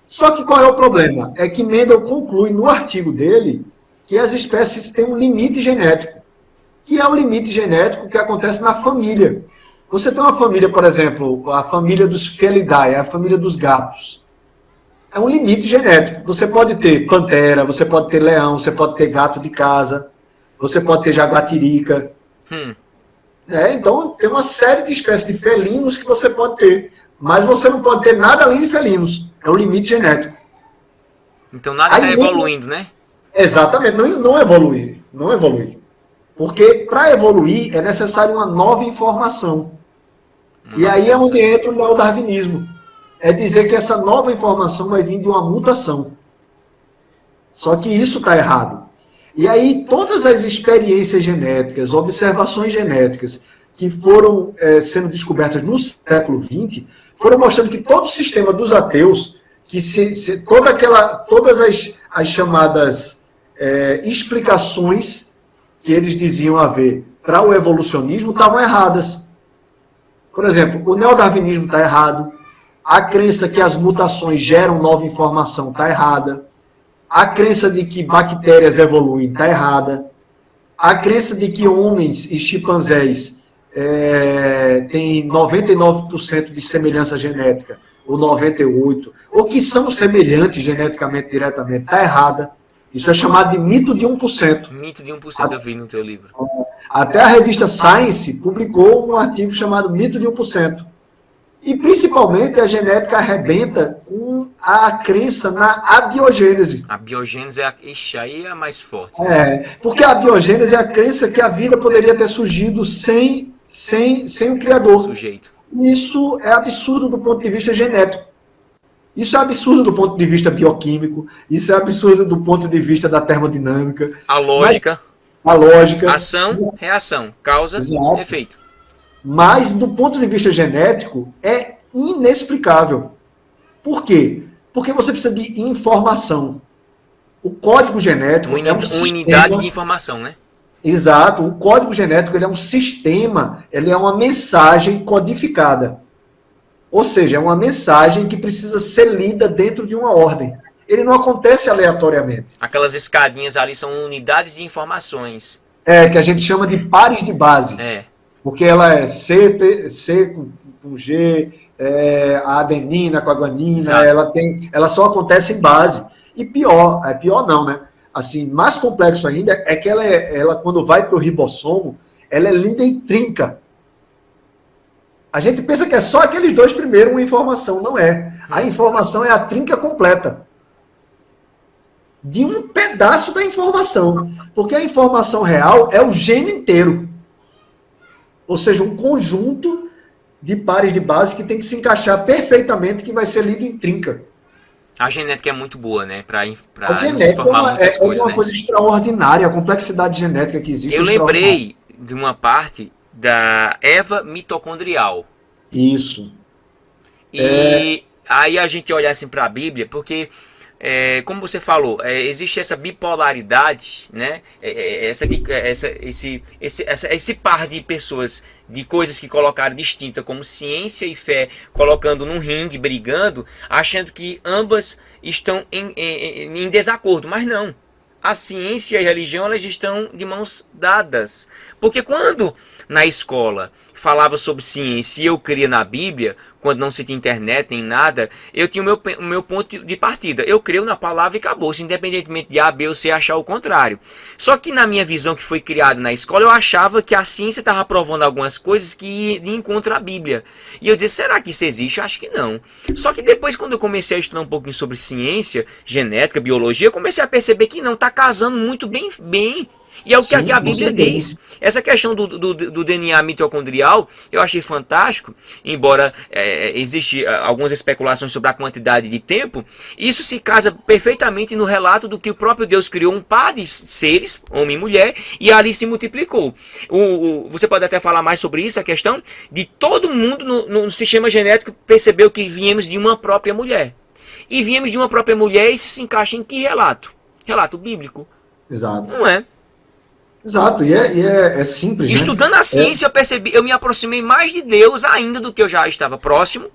Só que qual é o problema? É que Mendel conclui no artigo dele que as espécies têm um limite genético, que é o limite genético que acontece na família. Você tem uma família, por exemplo, a família dos Felidae, a família dos gatos. É um limite genético. Você pode ter pantera, você pode ter leão, você pode ter gato de casa, você pode ter jaguatirica. Então, tem uma série de espécies de felinos que você pode ter. Mas você não pode ter nada além de felinos. É um limite genético. Então nada está evoluindo, né? Exatamente. Não evolui. Não evolui. Porque para evoluir é necessário uma nova informação. E aí é onde entra o neodarwinismo. É dizer que essa nova informação vai vir de uma mutação. Só que isso está errado. E aí todas as experiências genéticas, observações genéticas que foram sendo descobertas no século XX, foram mostrando que todo o sistema dos ateus, que todas as chamadas explicações que eles diziam haver para o evolucionismo estavam erradas. Por exemplo, o neodarwinismo está errado, a crença que as mutações geram nova informação está errada, a crença de que bactérias evoluem está errada, a crença de que homens e chimpanzés têm 99% de semelhança genética, ou 98%, ou que são semelhantes geneticamente diretamente, está errada. Isso é chamado de mito de 1%. Mito de 1% eu vi no teu livro. Até a revista Science publicou um artigo chamado Mito de 1%. E principalmente a genética arrebenta com a crença na abiogênese. A biogênese aí é a mais forte. Porque a biogênese é a crença que a vida poderia ter surgido sem o Criador. Sujeito. Isso é absurdo do ponto de vista genético. Isso é absurdo do ponto de vista bioquímico. Isso é absurdo do ponto de vista da termodinâmica. A lógica. A lógica. Ação, reação. Causa, Exato. efeito. Mas, do ponto de vista genético, é inexplicável. Por quê? Porque você precisa de informação. O código genético é um sistema... unidade de informação, né? Exato. O código genético ele é um sistema, ele é uma mensagem codificada. Ou seja, é uma mensagem que precisa ser lida dentro de uma ordem. Ele não acontece aleatoriamente. Aquelas escadinhas ali são unidades de informações. Que a gente chama de pares de base. Porque ela é C com G, a adenina com a guanina, ela só acontece em base. E pior não, né? Assim, mais complexo ainda é que ela quando vai para o ribossomo, ela é lida em trinca. A gente pensa que é só aqueles dois primeiros uma informação, não é. A informação é a trinca completa. De um pedaço da informação. Porque a informação real é o gene inteiro. Ou seja, um conjunto de pares de base que tem que se encaixar perfeitamente, que vai ser lido em trinca. A genética é muito boa, né? Para nos informar muitas coisas, uma coisa extraordinária, a complexidade genética que existe. Eu lembrei de uma parte da Eva mitocondrial. Isso. E aí a gente olha assim para a Bíblia, porque como você falou, existe essa bipolaridade, né? Esse par de pessoas, de coisas que colocaram distinta, como ciência e fé, colocando num ringue, brigando, achando que ambas estão em desacordo, mas não. A ciência e a religião, elas estão de mãos dadas. Porque quando na escola falava sobre ciência e eu cria na Bíblia, quando não se tinha internet nem nada, eu tinha o meu ponto de partida. Eu creio na palavra e acabou, independentemente de A, B ou C achar o contrário. Só que na minha visão que foi criada na escola, eu achava que a ciência estava provando algumas coisas que iam encontrar a Bíblia. E eu dizia, será que isso existe? Eu acho que não. Só que depois, quando eu comecei a estudar um pouquinho sobre ciência, genética, biologia, eu comecei a perceber que não, está casando muito bem. E é o que aqui a Bíblia diz. Essa questão do DNA mitocondrial eu achei fantástico, embora existe algumas especulações sobre a quantidade de tempo. Isso se casa perfeitamente no relato do que o próprio Deus criou um par de seres, homem e mulher, e ali se multiplicou. Você pode até falar mais sobre isso, a questão de todo mundo no sistema genético percebeu que viemos de uma própria mulher. E viemos de uma própria mulher, e isso se encaixa em que relato? Relato bíblico. Exato. Não é? Exato, e é simples, Estudando a ciência, eu me aproximei mais de Deus ainda do que eu já estava próximo,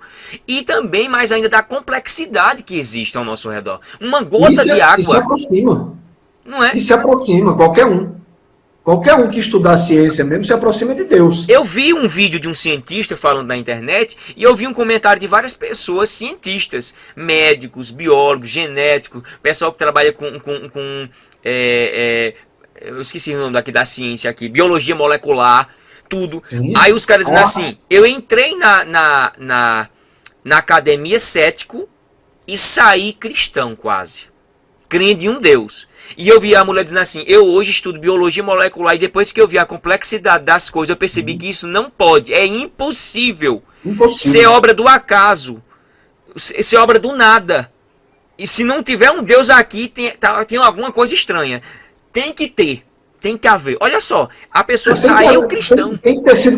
e também mais ainda da complexidade que existe ao nosso redor. Uma gota de água. Isso se aproxima. Não é? Isso se aproxima, qualquer um. Qualquer um que estudar a ciência mesmo se aproxima de Deus. Eu vi um vídeo de um cientista falando na internet, e eu vi um comentário de várias pessoas, cientistas, médicos, biólogos, genéticos, pessoal que trabalha com eu esqueci o nome daqui da ciência aqui, biologia molecular, tudo. Sim. Aí os caras dizem assim, eu entrei na academia cético e saí cristão quase, crendo em um Deus. E eu vi a mulher dizendo assim, eu hoje estudo biologia molecular e depois que eu vi a complexidade das coisas, eu percebi que isso não pode, é impossível ser obra do acaso, ser obra do nada. E se não tiver um Deus aqui, tem alguma coisa estranha. Tem que haver. Olha só, a pessoa saiu cristão. Tem que ter sido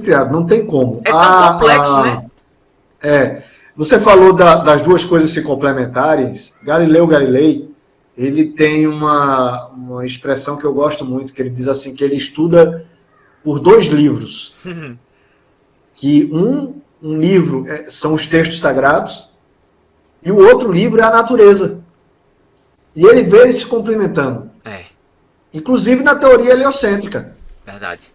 criado, não tem como. É tão complexo, né? Você falou das duas coisas se complementarem. Galileu Galilei, ele tem uma expressão que eu gosto muito, que ele diz assim, que ele estuda por dois livros. Que um livro são os textos sagrados e o outro livro é a natureza. E ele vê eles se complementando. Inclusive na teoria heliocêntrica. Verdade.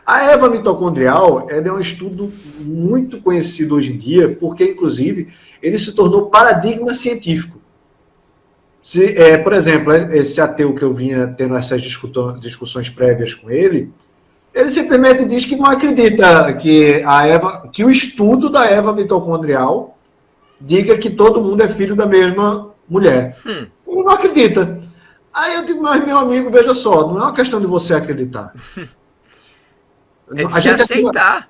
A Eva mitocondrial é um estudo muito conhecido hoje em dia, porque, inclusive, ele se tornou paradigma científico. Por exemplo, esse ateu que eu vinha tendo essas discussões prévias com ele simplesmente diz que não acredita que o estudo da Eva mitocondrial diga que todo mundo é filho da mesma mulher. Ele não acredita. Aí eu digo, mas meu amigo, veja só, não é uma questão de você acreditar. É de se aceitar.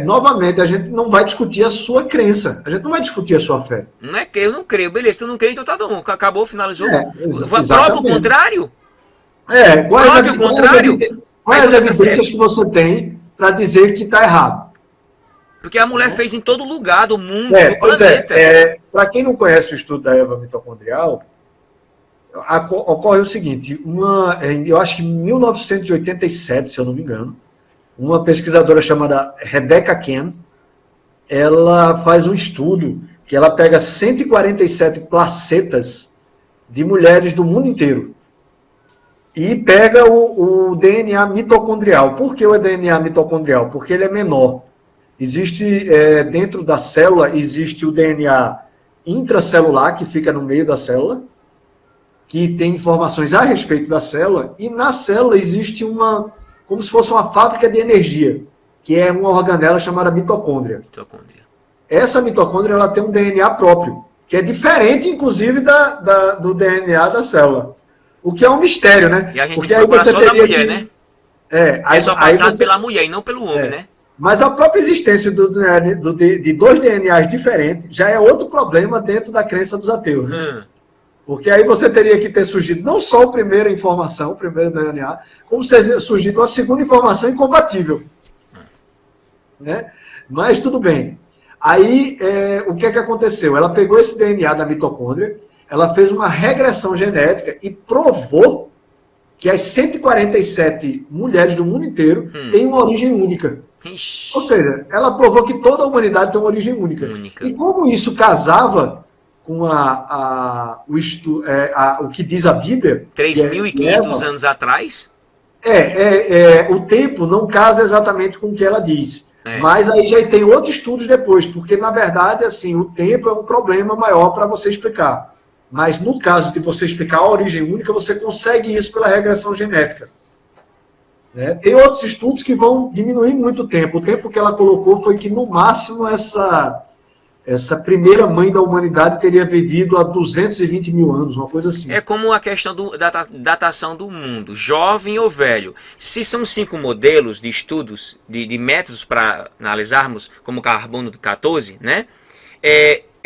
Novamente, a gente não vai discutir a sua crença. A gente não vai discutir a sua fé. Não é que eu não creio. Beleza, tu não crê, então tá bom. Acabou, finalizou. Prova o contrário? Prove o contrário? Quais as evidências que você tem para dizer que está errado? Porque a mulher fez em todo lugar do mundo, do planeta. Para quem não conhece o estudo da Eva mitocondrial, ocorre o seguinte, eu acho que em 1987, se eu não me engano, uma pesquisadora chamada Rebecca Ken, ela faz um estudo que ela pega 147 placetas de mulheres do mundo inteiro e pega o DNA mitocondrial. Por que o DNA mitocondrial? Porque ele é menor. Existe, dentro da célula, existe o DNA intracelular, que fica no meio da célula, que tem informações a respeito da célula, e na célula existe como se fosse uma fábrica de energia, que é uma organela chamada mitocôndria. Essa mitocôndria ela tem um DNA próprio, que é diferente, inclusive, do DNA da célula. O que é um mistério, né? E a gente procura só da mulher, né? Aí só passado pela mulher e não pelo homem, né? Mas a própria existência de dois DNAs diferentes já é outro problema dentro da crença dos ateus. Porque aí você teria que ter surgido não só a primeira informação, o primeiro DNA, como surgido a segunda informação incompatível. Né? Mas tudo bem. Aí, o que é que aconteceu? Ela pegou esse DNA da mitocôndria, ela fez uma regressão genética e provou que as 147 mulheres do mundo inteiro têm uma origem única. Ixi, Ou seja, ela provou que toda a humanidade tem uma origem única. única. E como isso casava com o que diz a Bíblia... 3.500 anos atrás? O tempo não casa exatamente com o que ela diz. É. Mas aí já tem outros estudos depois, porque, na verdade, assim, o tempo é um problema maior para você explicar. Mas, no caso de você explicar a origem única, você consegue isso pela regressão genética. Tem outros estudos que vão diminuir muito o tempo. O tempo que ela colocou foi que, no máximo, essa primeira mãe da humanidade teria vivido há 220 mil anos, uma coisa assim. É como a questão da datação do mundo, jovem ou velho. Se são 5 modelos de estudos, de métodos para analisarmos, como carbono 14, né?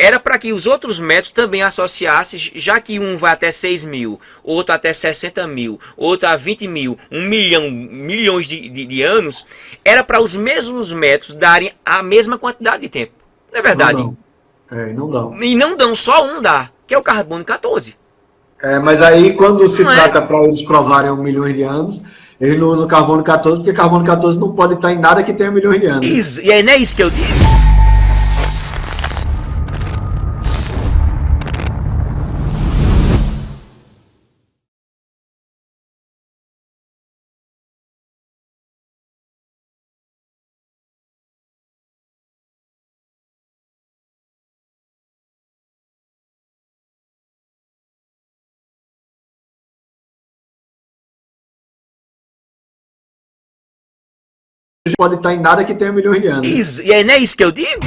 Era para que os outros métodos também associassem, já que um vai até 6 mil, outro até 60 mil, outro a 20 mil, 1 milhão, milhões de anos, era para os mesmos métodos darem a mesma quantidade de tempo. Não é verdade? Não dão. E não dão, só um dá, que é o carbono 14. Mas aí, quando se Não trata para eles provarem 1 milhão de anos, eles não usam carbono 14, porque carbono 14 não pode estar em nada que tenha 1 milhão de anos. Isso, e não é isso que eu disse. Pode estar em nada que tenha 1 milhão de anos. Isso, e não é isso que eu digo.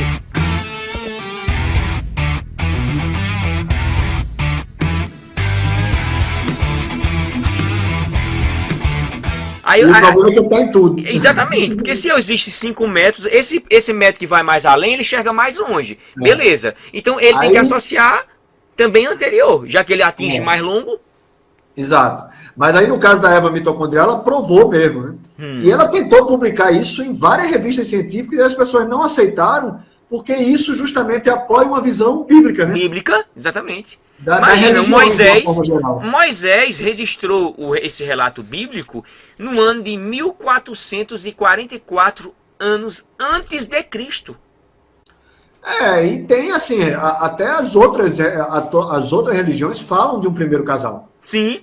O problema é que está em tudo. Exatamente, porque se existe 5 metros, esse metro que vai mais além, ele enxerga mais longe. Beleza. Então ele tem que associar também anterior, já que ele atinge mais longo. Exato. Mas aí no caso da Eva mitocondrial, ela provou mesmo, né? E ela tentou publicar isso em várias revistas científicas e as pessoas não aceitaram, porque isso justamente apoia uma visão bíblica, né? Bíblica, exatamente. Imagina, Moisés registrou esse relato bíblico no ano de 1444 anos antes de Cristo. E tem assim, até as outras religiões falam de um primeiro casal. Sim,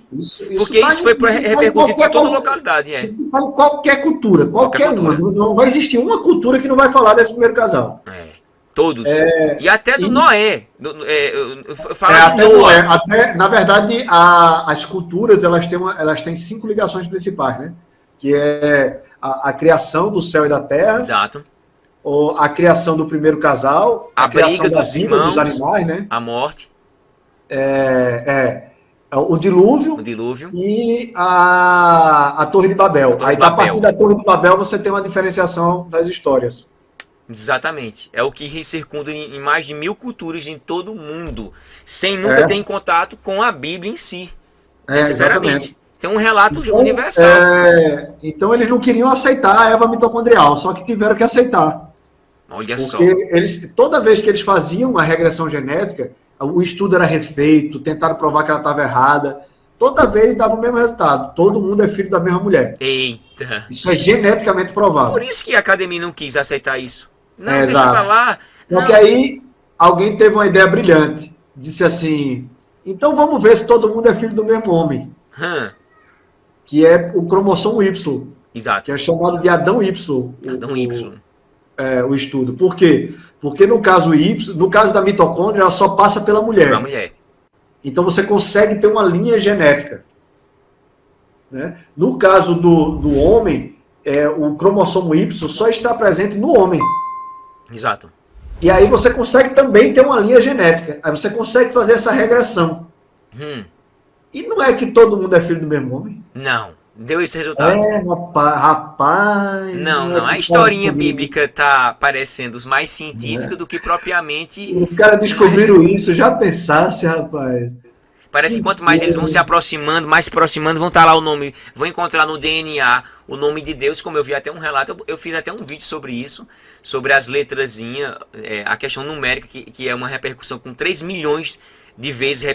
porque isso foi repercutido em toda a localidade. Isso fala em qualquer cultura, qualquer uma. Não vai existir uma cultura que não vai falar desse primeiro casal. Todos. E até do Noé. Fala de Noé. Na verdade, as culturas elas têm 5 ligações principais, né? Que é a criação do céu e da terra. Exato. A criação do primeiro casal. A briga dos irmãos. Dos animais, né? A morte. O dilúvio e a Torre de Babel. A partir da Torre de Babel você tem uma diferenciação das histórias. Exatamente. É o que circunda em mais de 1000 culturas em todo o mundo, sem nunca ter em contato com a Bíblia em si, necessariamente. Tem um relato universal. Então eles não queriam aceitar a Eva mitocondrial, só que tiveram que aceitar. Olha só. Toda vez que eles faziam uma regressão genética, o estudo era refeito, tentaram provar que ela estava errada. Toda vez dava o mesmo resultado. Todo mundo é filho da mesma mulher. Eita! Isso é geneticamente provado. Por isso que a academia não quis aceitar isso. Não, deixa pra lá. Porque aí alguém teve uma ideia brilhante. Disse assim, então vamos ver se todo mundo é filho do mesmo homem. Que é o cromossomo Y. Exato. Que é chamado de Adão Y. Adão Y. O estudo. Por quê? Porque no caso da mitocôndria, ela só passa pela mulher. Pela mulher. Então você consegue ter uma linha genética. Né? No caso do homem, o cromossomo Y só está presente no homem. Exato. E aí você consegue também ter uma linha genética. Aí você consegue fazer essa regressão. E não é que todo mundo é filho do mesmo homem? Não. Deu esse resultado. Rapaz. Não. A historinha bíblica tá parecendo mais científica do que propriamente. Os caras descobriram isso, já pensasse, rapaz. Parece que quanto mais eles vão se aproximando, mais se aproximando, vão estar lá o nome, vão encontrar no DNA o nome de Deus, como eu vi até um relato, eu fiz até um vídeo sobre isso, sobre as letrazinhas, a questão numérica, que é uma repercussão com 3 milhões de vezes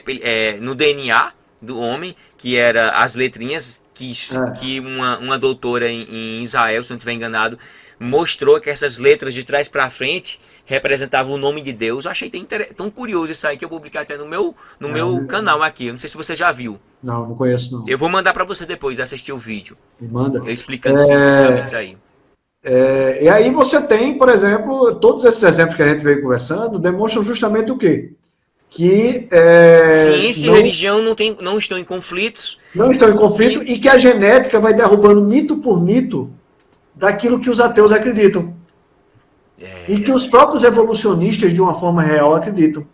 no DNA do homem, que era as letrinhas que uma doutora em Israel, se não estiver enganado, mostrou que essas letras de trás para frente representavam o nome de Deus. Eu achei tão curioso isso aí que eu publiquei até no meu canal aqui. Eu não sei se você já viu. Não conheço não. Eu vou mandar para você depois assistir o vídeo. Me manda. Eu explicando cientificamente isso aí. E aí você tem, por exemplo, todos esses exemplos que a gente veio conversando demonstram justamente o quê? Que ciência e religião não estão em conflitos. Não estão em conflito e que a genética vai derrubando mito por mito daquilo que os ateus acreditam. E que os próprios evolucionistas, de uma forma real, acreditam.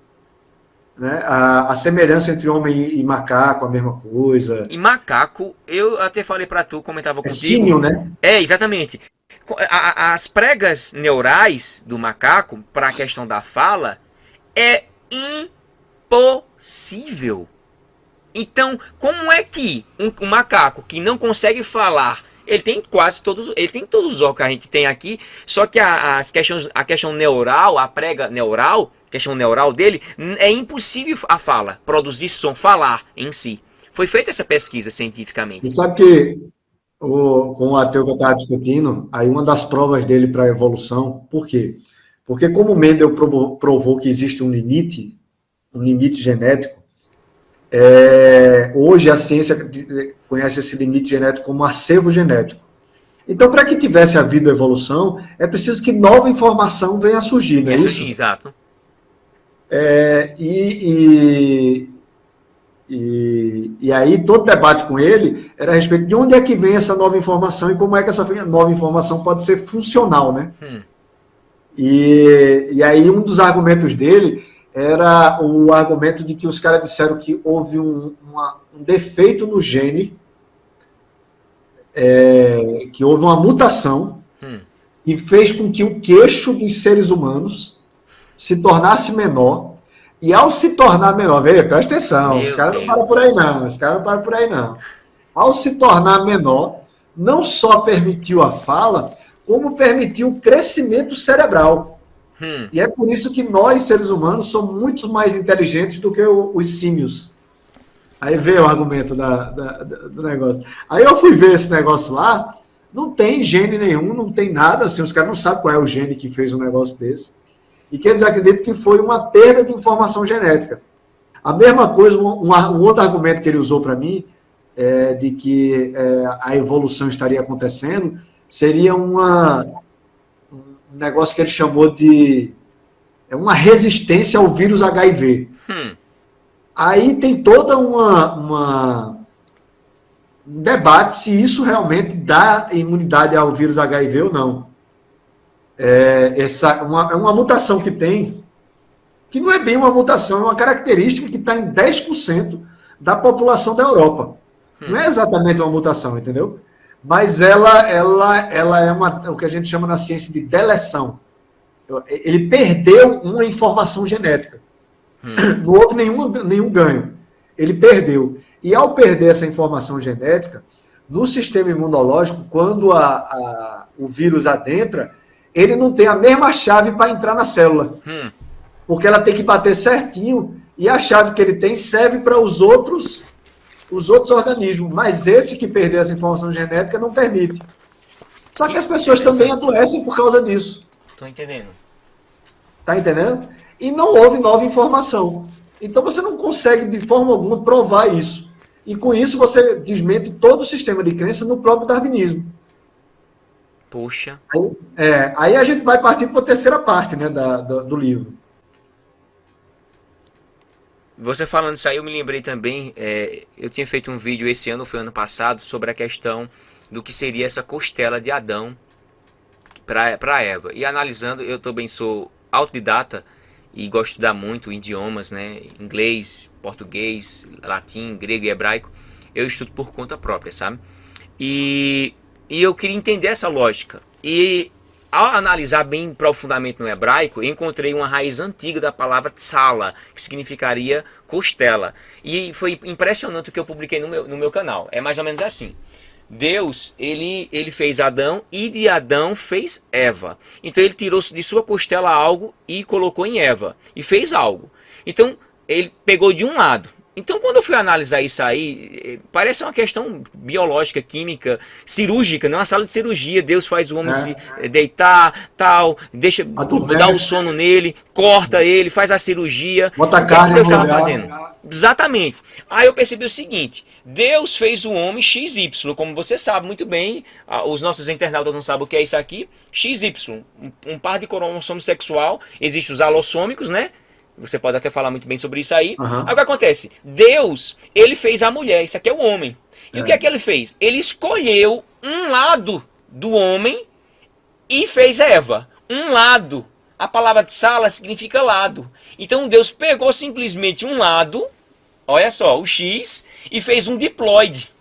Né? A semelhança entre homem e macaco, a mesma coisa. E macaco, eu até falei pra tu, comentava contigo. Símio, né? Exatamente. As pregas neurais do macaco, para a questão da fala, é impossível. Então, como é que um macaco que não consegue falar, ele tem todos os órgãos que a gente tem aqui, só que a questão neural, a prega neural, a questão neural dele, é impossível a fala, produzir som, falar em si. Foi feita essa pesquisa cientificamente. E sabe que, com o ateu que eu estava discutindo, aí uma das provas dele para a evolução, por quê? Porque como Mendel provou que existe um limite genético, hoje a ciência conhece esse limite genético como acervo genético. Então, para que tivesse havido evolução, é preciso que nova informação venha a surgir, não é isso? Exato. E aí todo debate com ele era a respeito de onde é que vem essa nova informação e como é que essa nova informação pode ser funcional, né? E aí um dos argumentos dele era o argumento de que os caras disseram que houve um defeito no gene, que houve uma mutação e fez com que o queixo dos seres humanos se tornasse menor. E ao se tornar menor, presta atenção, os caras não param por aí não, Ao se tornar menor, não só permitiu a fala, como permitiu o crescimento cerebral. E é por isso que nós, seres humanos, somos muito mais inteligentes do que os símios. Aí veio o argumento do negócio. Aí eu fui ver esse negócio lá, não tem gene nenhum, não tem nada, assim, os caras não sabem qual é o gene que fez um negócio desse. E que eles acreditam que foi uma perda de informação genética. A mesma coisa, um outro argumento que ele usou para mim, de que a evolução estaria acontecendo, seria um negócio que ele chamou de uma resistência ao vírus HIV. Aí tem toda um debate se isso realmente dá imunidade ao vírus HIV ou não. É uma mutação que tem, que não é bem uma mutação, é uma característica que está em 10% da população da Europa. Não é exatamente uma mutação, entendeu? Mas ela é o que a gente chama na ciência de deleção. Ele perdeu uma informação genética. Não houve nenhum ganho. Ele perdeu. E ao perder essa informação genética, no sistema imunológico, quando o vírus adentra, ele não tem a mesma chave para entrar na célula. Porque ela tem que bater certinho e a chave que ele tem serve para os outros organismos. Mas esse que perdeu essa informação genética não permite. Só que as pessoas também adoecem por causa disso. Estou entendendo. Tá entendendo? E não houve nova informação. Então você não consegue de forma alguma provar isso. E com isso você desmente todo o sistema de crença no próprio darwinismo. Poxa. Aí a gente vai partir para a terceira parte, né, do livro. Você falando isso aí, eu me lembrei também, eu tinha feito um vídeo esse ano, foi ano passado, sobre a questão do que seria essa costela de Adão para Eva. E analisando, eu também sou autodidata e gosto de estudar muito idiomas, né, inglês, português, latim, grego e hebraico. Eu estudo por conta própria, sabe? E eu queria entender essa lógica. E ao analisar bem profundamente no hebraico, eu encontrei uma raiz antiga da palavra tsala, que significaria costela. E foi impressionante o que eu publiquei no meu canal. É mais ou menos assim. Deus, ele fez Adão e de Adão fez Eva. Então ele tirou de sua costela algo e colocou em Eva. E fez algo. Então ele pegou de um lado. Então quando eu fui analisar isso aí, parece uma questão biológica, química, cirúrgica, não é uma sala de cirurgia. Deus faz o homem se deitar, tal, deixa dar o sono nele, corta ele, faz a cirurgia. Bota o que carne, Deus estava fazendo? Exatamente. Aí eu percebi o seguinte: Deus fez o homem XY, como você sabe muito bem, os nossos internautas não sabem o que é isso aqui, XY, um par de cromossomo sexual, existem os alossômicos, né? Você pode até falar muito bem sobre isso aí. Uhum. Aí o que acontece? Deus, ele fez a mulher, isso aqui é o homem. E o que é que ele fez? Ele escolheu um lado do homem e fez Eva. Um lado. A palavra tsala significa lado. Então Deus pegou simplesmente um lado, olha só, o X, e fez um diploide.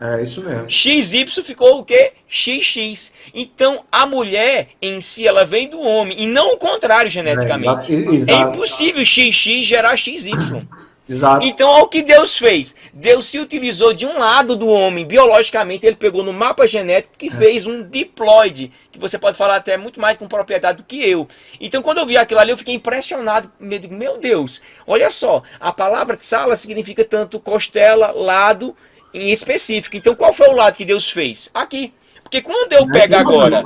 É isso mesmo. XY ficou o quê? XX. Então a mulher em si, ela vem do homem, e não o contrário geneticamente. Exato. É impossível XX gerar XY. Exato. Então, olha o que Deus fez. Deus se utilizou de um lado do homem, biologicamente, ele pegou no mapa genético e fez um diploide, que você pode falar até muito mais com propriedade do que eu. Então, quando eu vi aquilo ali, eu fiquei impressionado. Meu Deus, olha só, a palavra tsala significa tanto costela, lado, em específico. Então, qual foi o lado que Deus fez? Aqui. Porque quando eu pego agora,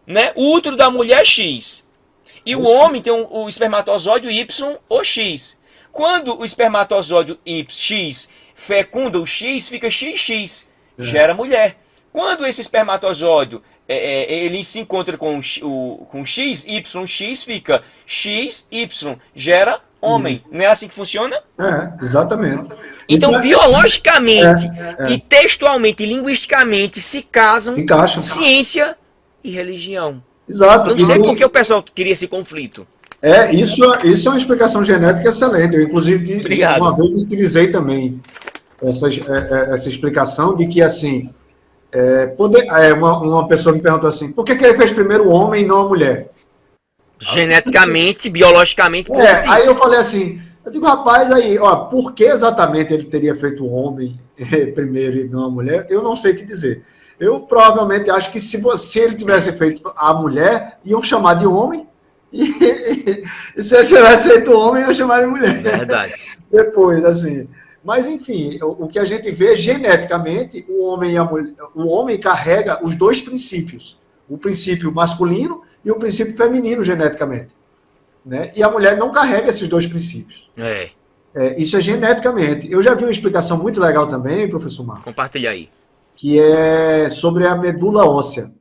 né, o útero da mulher é X, e o homem tem o espermatozoide Y ou X. Quando o espermatozoide X fecunda o X, fica XX, gera mulher. Quando esse espermatozoide ele se encontra com X, YX, fica XY, gera homem. Não é assim que funciona? Exatamente. Então, biologicamente, e textualmente, e linguisticamente, se casam ciência e religião. Exato. Não sei por que o pessoal queria esse conflito. Isso é uma explicação genética excelente. Eu, inclusive, uma vez utilizei também essa explicação de que, assim, uma pessoa me perguntou assim, por que ele fez primeiro o homem e não a mulher? Geneticamente, biologicamente, aí eu falei assim, eu digo, rapaz, aí, ó, por que exatamente ele teria feito o homem primeiro e não a mulher? Eu não sei te dizer. Eu provavelmente acho que se ele tivesse feito a mulher, iam chamar de homem, e se ele tivesse feito homem, iam chamar de mulher. Verdade. Depois, assim. Mas, enfim, o que a gente vê geneticamente, o homem carrega os dois princípios. O princípio masculino e o princípio feminino geneticamente. Né? E a mulher não carrega esses dois princípios. Isso é geneticamente. Eu já vi uma explicação muito legal também, professor Marcos. Compartilha aí. Que é sobre a medula óssea.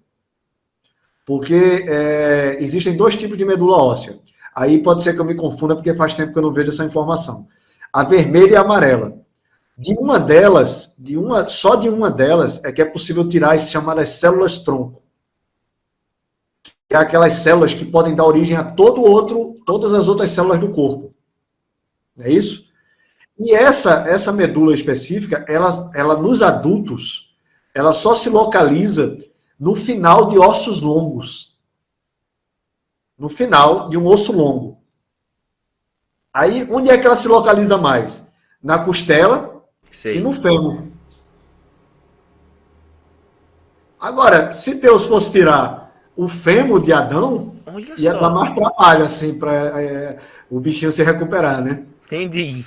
Porque existem dois tipos de medula óssea. Aí pode ser que eu me confunda, porque faz tempo que eu não vejo essa informação. A vermelha e a amarela. Só de uma delas é que é possível tirar as chamadas células-tronco. Que é aquelas células que podem dar origem a todas as outras células do corpo. Não é isso? E essa medula específica, ela nos adultos, ela só se localiza no final de ossos longos. No final de um osso longo. Aí, onde é que ela se localiza mais? Na costela e no fêmur. Agora, se Deus fosse tirar o fêmur de Adão, ia dar mais trabalho, assim, para o bichinho se recuperar, né? Entendi.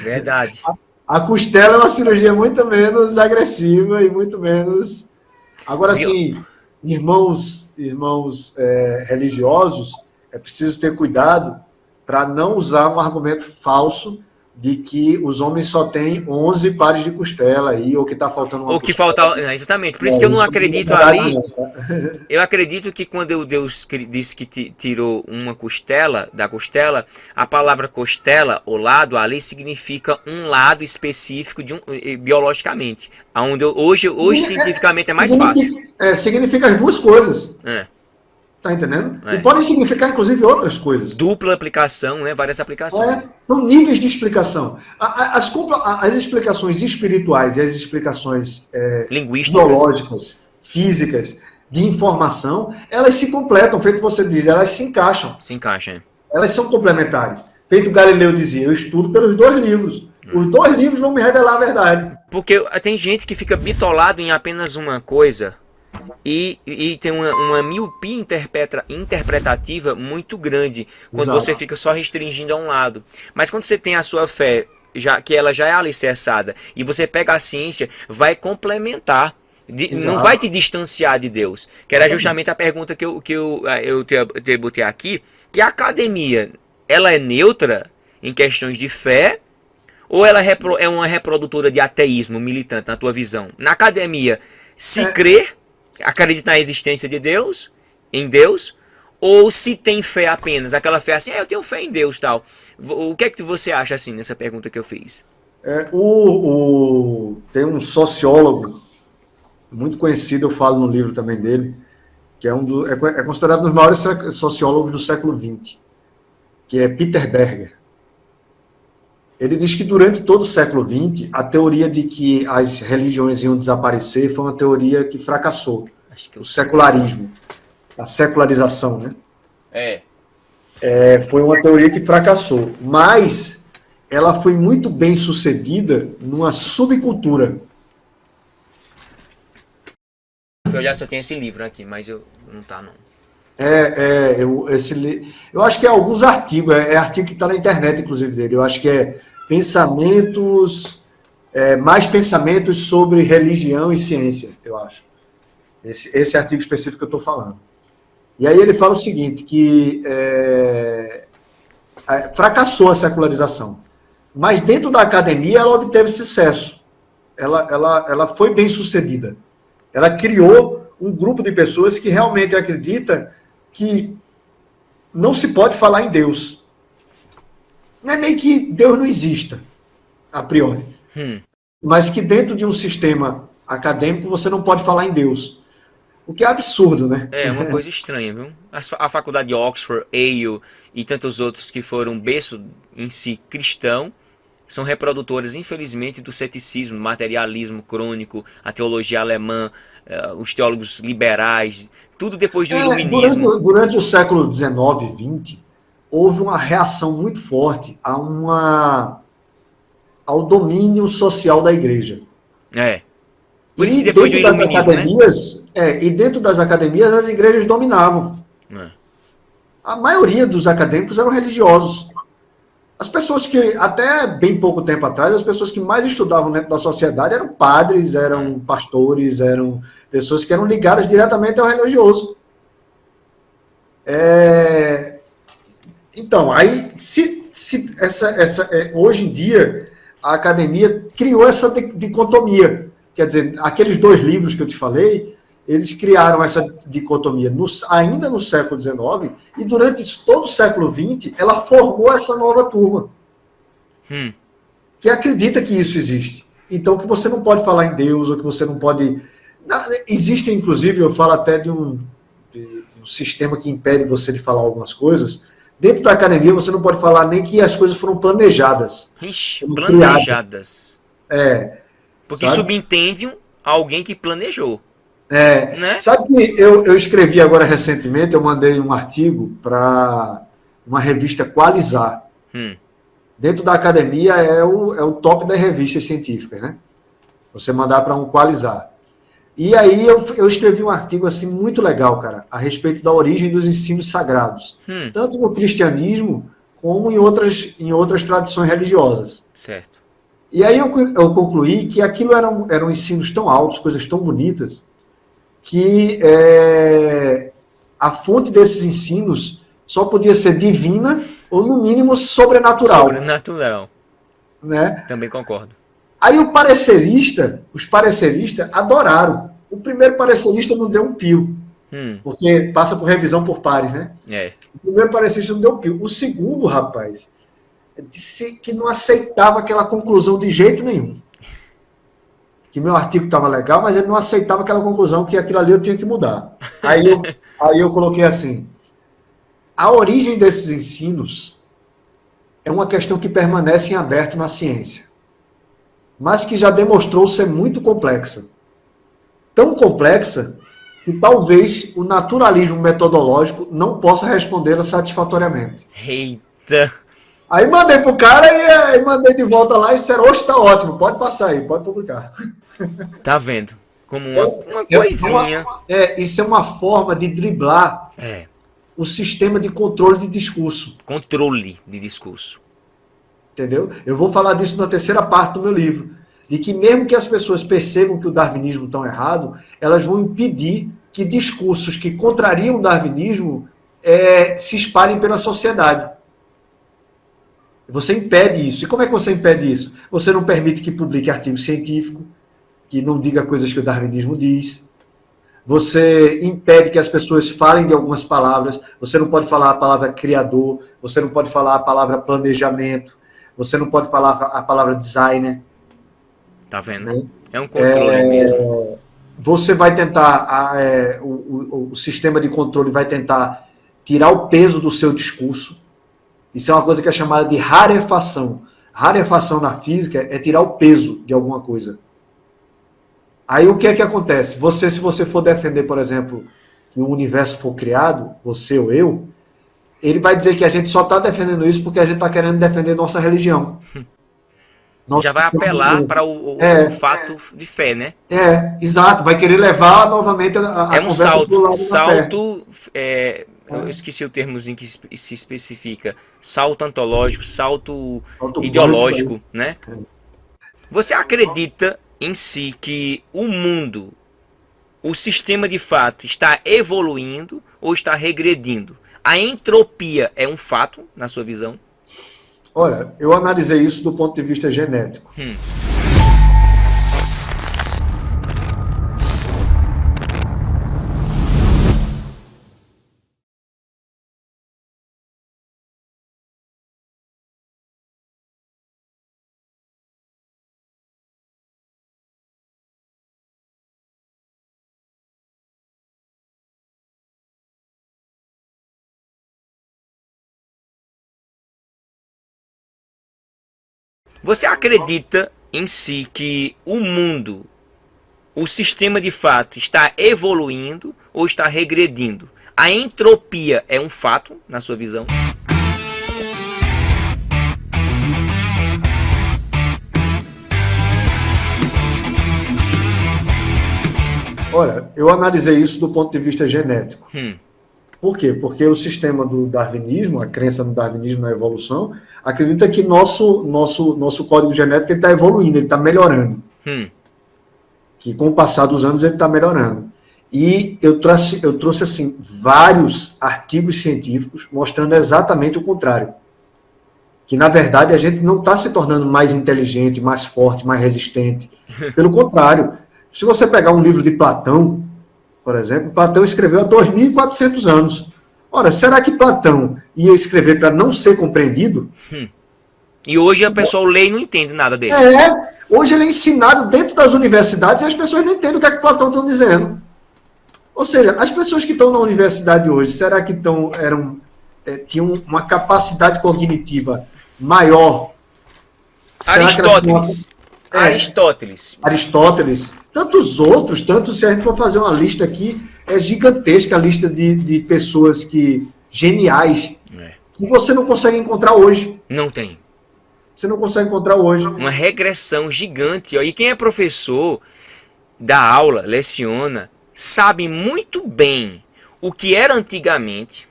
Verdade. A costela é uma cirurgia muito menos agressiva e muito menos... Agora, sim, irmãos religiosos, é preciso ter cuidado para não usar um argumento falso de que os homens só têm 11 pares de costela aí, ou que está faltando uma que falta, exatamente. Por isso que eu não acredito ali. Eu acredito que quando Deus disse que tirou uma costela, da costela, a palavra costela, ou lado, ali significa um lado específico biologicamente. Onde hoje cientificamente é mais fácil. Significa as duas coisas. Tá entendendo? E podem significar, inclusive, outras coisas. Dupla aplicação, né? Várias aplicações. São níveis de explicação. As explicações espirituais e as explicações linguísticas, biológicas, físicas, de informação, elas se completam, feito você diz, elas se encaixam. Se encaixa, é. Elas são complementares. Feito Galileu dizia, eu estudo pelos 2 livros. Os 2 livros vão me revelar a verdade. Porque tem gente que fica bitolado em apenas uma coisa e tem uma miopia interpretativa muito grande quando Exato. você fica só restringindo a um lado. Mas quando você tem a sua fé, que ela já é alicerçada, e você pega a ciência, vai complementar. Não vai te distanciar de Deus. Que era justamente a pergunta que eu te botei aqui. Que a academia, ela é neutra em questões de fé, ou ela é uma reprodutora de ateísmo militante, na tua visão? Na academia, se crer, acredita na existência de Deus, em Deus, ou se tem fé apenas, aquela fé assim, eu tenho fé em Deus, tal. O que é que você acha assim nessa pergunta que eu fiz? Tem um sociólogo muito conhecido, eu falo no livro também dele, que é considerado um dos maiores sociólogos do século XX, que é Peter Berger. Ele diz que durante todo o século XX, a teoria de que as religiões iam desaparecer foi uma teoria que fracassou. O secularismo, a secularização, né? Foi uma teoria que fracassou, mas ela foi muito bem sucedida numa subcultura. Eu já só tenho esse livro aqui, mas não tá não. Eu acho que é alguns artigos, artigo que está na internet, inclusive, dele. Eu acho que mais pensamentos sobre religião e ciência, eu acho. Esse artigo específico que eu estou falando. E aí ele fala o seguinte, que fracassou a secularização, mas dentro da academia ela obteve sucesso. Ela foi bem sucedida. Ela criou um grupo de pessoas que realmente acredita que não se pode falar em Deus. Não é nem que Deus não exista, a priori. Mas que dentro de um sistema acadêmico você não pode falar em Deus. O que é absurdo, né? É uma coisa estranha, viu? A faculdade de Oxford, Yale e tantos outros que foram berço em si cristão, são reprodutores, infelizmente, do ceticismo, materialismo crônico, a teologia alemã, os teólogos liberais, tudo depois do iluminismo. Durante o século XIX e XX, houve uma reação muito forte ao domínio social da igreja. Por isso que depois do iluminismo, e dentro das academias, as igrejas dominavam. A maioria dos acadêmicos eram religiosos. As pessoas que, até bem pouco tempo atrás, as pessoas que mais estudavam dentro da sociedade eram padres, eram pastores, eram pessoas que eram ligadas diretamente ao religioso. Então, aí, hoje em dia, a academia criou essa dicotomia. Quer dizer, aqueles 2 livros que eu te falei, eles criaram essa dicotomia ainda no século XIX, e durante todo o século XX, ela formou essa nova turma, que acredita que isso existe. Então, que você não pode falar em Deus, ou que você não pode... Existe, inclusive, eu falo até de um sistema que impede você de falar algumas coisas. Dentro da academia, você não pode falar nem que as coisas foram planejadas. Planejadas. Porque sabe? subentende alguém que planejou. Né? Sabe que eu escrevi agora recentemente, eu mandei um artigo para uma revista Qualizar. Dentro da academia é o top das revistas científicas, né? Você mandar para um Qualizar. E aí eu escrevi um artigo assim muito legal, cara, a respeito da origem dos ensinos sagrados. Tanto no cristianismo como em outras tradições religiosas. Certo. E aí eu concluí que aquilo eram ensinos tão altos, coisas tão bonitas, que a fonte desses ensinos só podia ser divina ou, no mínimo, sobrenatural. Sobrenatural. Né? Também concordo. Aí os pareceristas adoraram. O primeiro parecerista não deu um pio, porque passa por revisão por pares, né? O primeiro parecerista não deu um pio. O segundo, rapaz, disse que não aceitava aquela conclusão de jeito nenhum. Que meu artigo estava legal, mas ele não aceitava aquela conclusão, que aquilo ali eu tinha que mudar. Aí eu coloquei assim: a origem desses ensinos é uma questão que permanece em aberto na ciência, mas que já demonstrou ser muito complexa. Tão complexa e talvez o naturalismo metodológico não possa respondê-la satisfatoriamente. Eita. Aí mandei pro cara e aí mandei de volta lá e disseram, oxe, tá ótimo, pode passar aí, pode publicar. Tá vendo? Como uma coisinha. Isso é uma forma de driblar o sistema de controle de discurso. Controle de discurso. Entendeu? Eu vou falar disso na terceira parte do meu livro. De que mesmo que as pessoas percebam que o darwinismo está errado, elas vão impedir que discursos que contrariam o darwinismo se espalhem pela sociedade. Você impede isso. E como é que você impede isso? Você não permite que publique artigo científico, que não diga coisas que o darwinismo diz. Você impede que as pessoas falem de algumas palavras. Você não pode falar a palavra criador, você não pode falar a palavra planejamento, você não pode falar a palavra designer. Tá vendo? É um controle mesmo. Você vai tentar, o sistema de controle vai tentar tirar o peso do seu discurso. Isso é uma coisa que é chamada de rarefação. Rarefação na física é tirar o peso de alguma coisa. Aí o que é que acontece? Se você for defender, por exemplo, que o universo for criado, você ou eu, ele vai dizer que a gente só está defendendo isso porque a gente está querendo defender nossa religião. Já vai apelar para o fato de fé, né? Exato. Vai querer levar novamente a um conversa salto. pro lado Salto. Eu esqueci o termozinho que se especifica. Salto antológico, salto ideológico, né? Você acredita em si que o mundo, o sistema de fato, está evoluindo ou está regredindo? A entropia é um fato, na sua visão? Olha, eu analisei isso do ponto de vista genético. Você acredita em si que o mundo, o sistema de fato, está evoluindo ou está regredindo? A entropia é um fato, na sua visão? Olha, eu analisei isso do ponto de vista genético. Por quê? Porque o sistema do darwinismo, a crença no darwinismo, na evolução, acredita que nosso código genético está evoluindo, ele está melhorando. Que com o passar dos anos ele está melhorando. E eu trouxe assim, vários artigos científicos mostrando exatamente o contrário. Que, na verdade, a gente não está se tornando mais inteligente, mais forte, mais resistente. Pelo contrário, se você pegar um livro de Platão, por exemplo, Platão escreveu há 2.400 anos. Ora, será que Platão ia escrever para não ser compreendido? E hoje a pessoa lê e não entende nada dele. Hoje ele é ensinado dentro das universidades e as pessoas não entendem o que é que Platão está dizendo. Ou seja, as pessoas que estão na universidade hoje, será que tinham uma capacidade cognitiva maior? Aristóteles. Tantos outros, se a gente for fazer uma lista aqui, é gigantesca a lista de pessoas geniais que você não consegue encontrar hoje. Não tem. Você não consegue encontrar hoje. Uma regressão gigante. E quem é professor, dá aula, leciona, sabe muito bem o que era antigamente,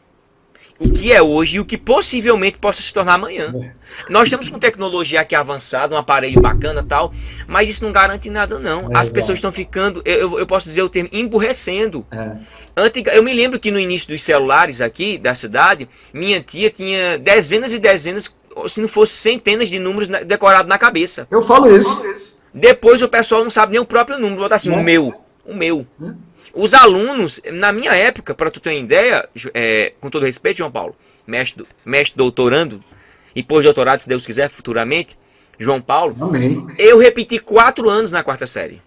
o que é hoje e o que possivelmente possa se tornar amanhã. Nós estamos com tecnologia aqui avançada, um aparelho bacana e tal, mas isso não garante nada não. As pessoas estão ficando, eu posso dizer o termo, emburrecendo. Eu me lembro que no início dos celulares aqui da cidade, minha tia tinha dezenas e dezenas, se não fosse centenas de números decorados na cabeça. Eu falo isso. Depois o pessoal não sabe nem o próprio número, botar assim, o meu. Os alunos, na minha época, para tu ter uma ideia, com todo respeito, João Paulo, mestre doutorando e pós-doutorado, se Deus quiser, futuramente, João Paulo, Amém. Eu repeti 4 anos na 4ª série.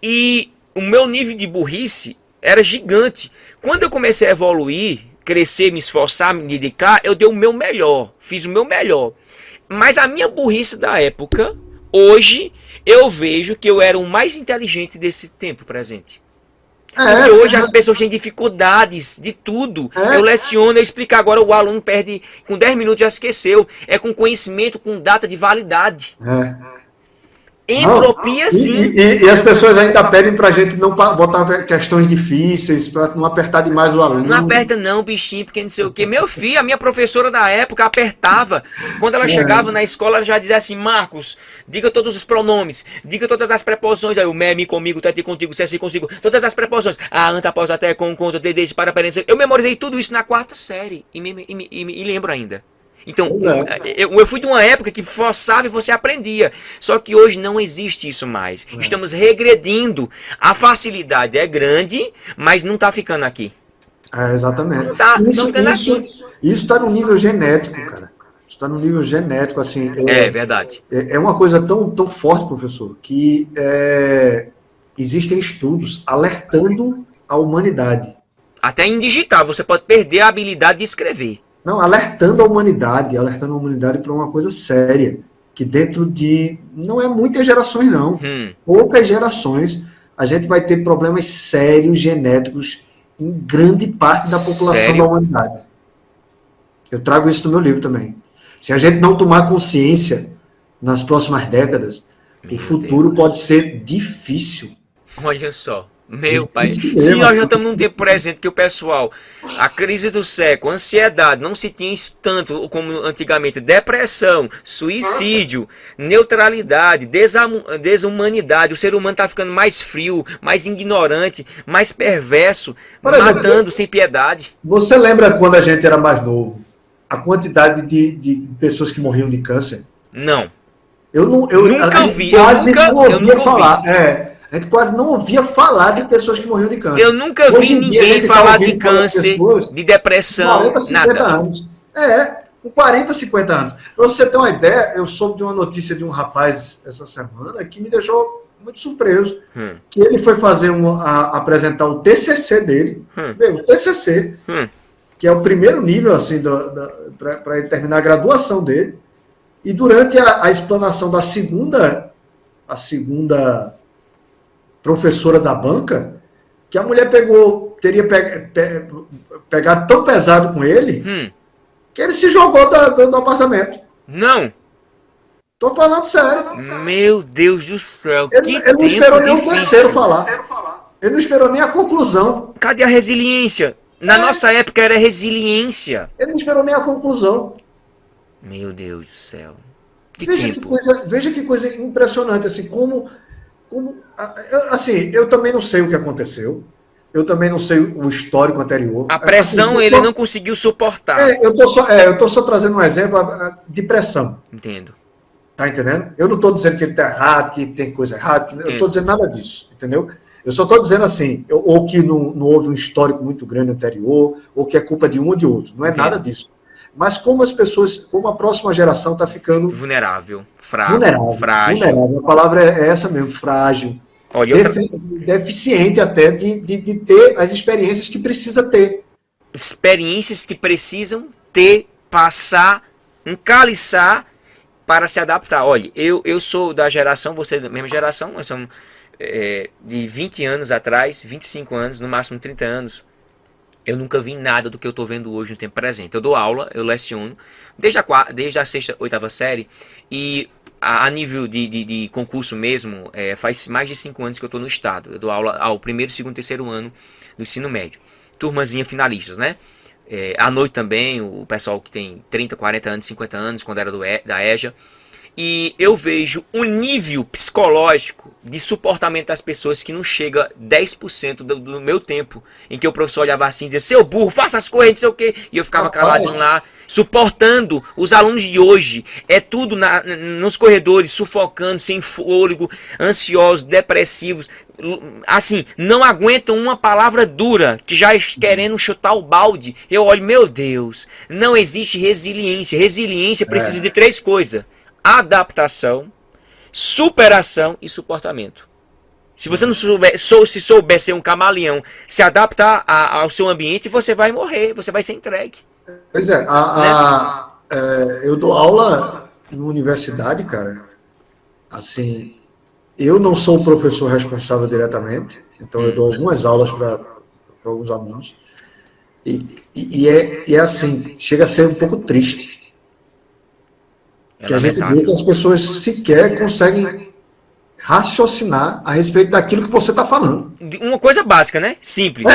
E o meu nível de burrice era gigante. Quando eu comecei a evoluir, crescer, me esforçar, me dedicar, eu dei o meu melhor, fiz o meu melhor. Mas a minha burrice da época, hoje, eu vejo que eu era o mais inteligente desse tempo presente. Porque hoje as pessoas têm dificuldades de tudo. Eu leciono, eu explico agora, o aluno perde, com 10 minutos já esqueceu. É com conhecimento, com data de validade. Entropia, sim. E as pessoas ainda pedem pra gente não botar questões difíceis, pra não apertar demais o aluno. Não aperta não, bichinho, porque não sei o quê. Meu filho, a minha professora da época apertava. Quando ela chegava na escola, ela já dizia assim: Marcos, diga todos os pronomes, diga todas as preposições. Aí o me, comigo, tete, contigo, se assim, consigo. Todas as preposições. A, anta, após, até, com, contra, de, para, parentes. Eu memorizei tudo isso na 4ª série. E lembro ainda. Então, eu fui de uma época que forçava e você aprendia. Só que hoje não existe isso mais. Estamos regredindo. A facilidade é grande, mas não está ficando aqui. Exatamente. Não está ficando assim. Isso está no nível genético, cara. Isso está no nível genético, assim. É verdade. É uma coisa tão forte, professor, que existem estudos alertando a humanidade. Até em digital, você pode perder a habilidade de escrever. Não, alertando a humanidade para uma coisa séria, que dentro de, não é muitas gerações não, poucas gerações, a gente vai ter problemas sérios genéticos em grande parte da população da humanidade. Eu trago isso no meu livro também. Se a gente não tomar consciência nas próximas décadas, o futuro pode ser difícil. Olha só. Meu pai, sim, nós já estamos num tempo presente que o pessoal, a crise do século, ansiedade, não se tinha isso tanto como antigamente, depressão, suicídio, neutralidade, desumanidade, o ser humano está ficando mais frio, mais ignorante, mais perverso, matando sem piedade. Você lembra quando a gente era mais novo, a quantidade de pessoas que morriam de câncer? Não. Eu nunca vi, eu nunca falar. A gente quase não ouvia falar de pessoas que morriam de câncer. Eu nunca vi ninguém falar de câncer, de depressão, 40, 50 nada. Anos. Com 40, 50 anos. Pra você ter uma ideia, eu soube de uma notícia de um rapaz essa semana que me deixou muito surpreso. Que ele foi fazer apresentar o TCC dele, o TCC, que é o primeiro nível assim, para ele terminar a graduação dele. E durante a explanação da segunda professora da banca, que a mulher teria pegado tão pesado com ele, que ele se jogou do apartamento. Não. Tô falando sério. Meu Deus do céu. Ele não esperou nem o terceiro falar. Ele não esperou nem a conclusão. Cadê a resiliência? Na nossa época era resiliência. Ele não esperou nem a conclusão. Meu Deus do céu. Veja que coisa impressionante, assim, assim, eu também não sei o que aconteceu. Eu também não sei o histórico anterior. A pressão assim, ele não conseguiu suportar. Eu tô só trazendo um exemplo de pressão. Entendo. Tá entendendo? Eu não tô dizendo que ele tá errado, que tem coisa errada. Eu não tô dizendo nada disso, entendeu? Eu só tô dizendo assim, ou que não houve um histórico muito grande anterior, ou que é culpa de um ou de outro. Não é nada disso. Mas como a próxima geração está ficando vulnerável, frágil. A palavra é essa mesmo, frágil. Olha, deficiente até de ter as experiências que precisa ter. Experiências que precisam ter, passar, encaliçar para se adaptar. Olha, eu sou da geração, você é da mesma geração, nós somos de 20 anos atrás, 25 anos, no máximo 30 anos. Eu nunca vi nada do que eu estou vendo hoje no tempo presente. Eu dou aula, eu leciono, desde a 6ª, 8ª série, e a nível de concurso mesmo, faz mais de 5 anos que eu estou no estado. Eu dou aula ao 1º, 2º, 3º ano do ensino médio. Turmazinha finalistas, né? À noite também, o pessoal que tem 30, 40 anos, 50 anos, quando era da EJA. E eu vejo um nível psicológico de suportamento das pessoas que não chega 10% do meu tempo, em que o professor olhava assim e dizia, seu burro, faça as coisas, não sei o quê. E eu ficava caladinho lá, suportando os alunos de hoje. É tudo nos corredores, sufocando, sem fôlego, ansiosos, depressivos. Assim, não aguentam uma palavra dura, que já querendo chutar o balde. Eu olho, meu Deus, não existe resiliência. Resiliência precisa de 3 coisas. Adaptação, superação e suportamento. Se você não souber ser um camaleão, se adaptar ao seu ambiente, você vai morrer, você vai ser entregue. Pois é, eu dou aula na universidade, cara, assim, Eu não sou o professor responsável diretamente, então eu dou algumas aulas para alguns alunos. E é assim, chega a ser um pouco triste. É Que a gente vê que as pessoas sequer conseguem raciocinar a respeito daquilo que você está falando. Uma coisa básica, né? Simples.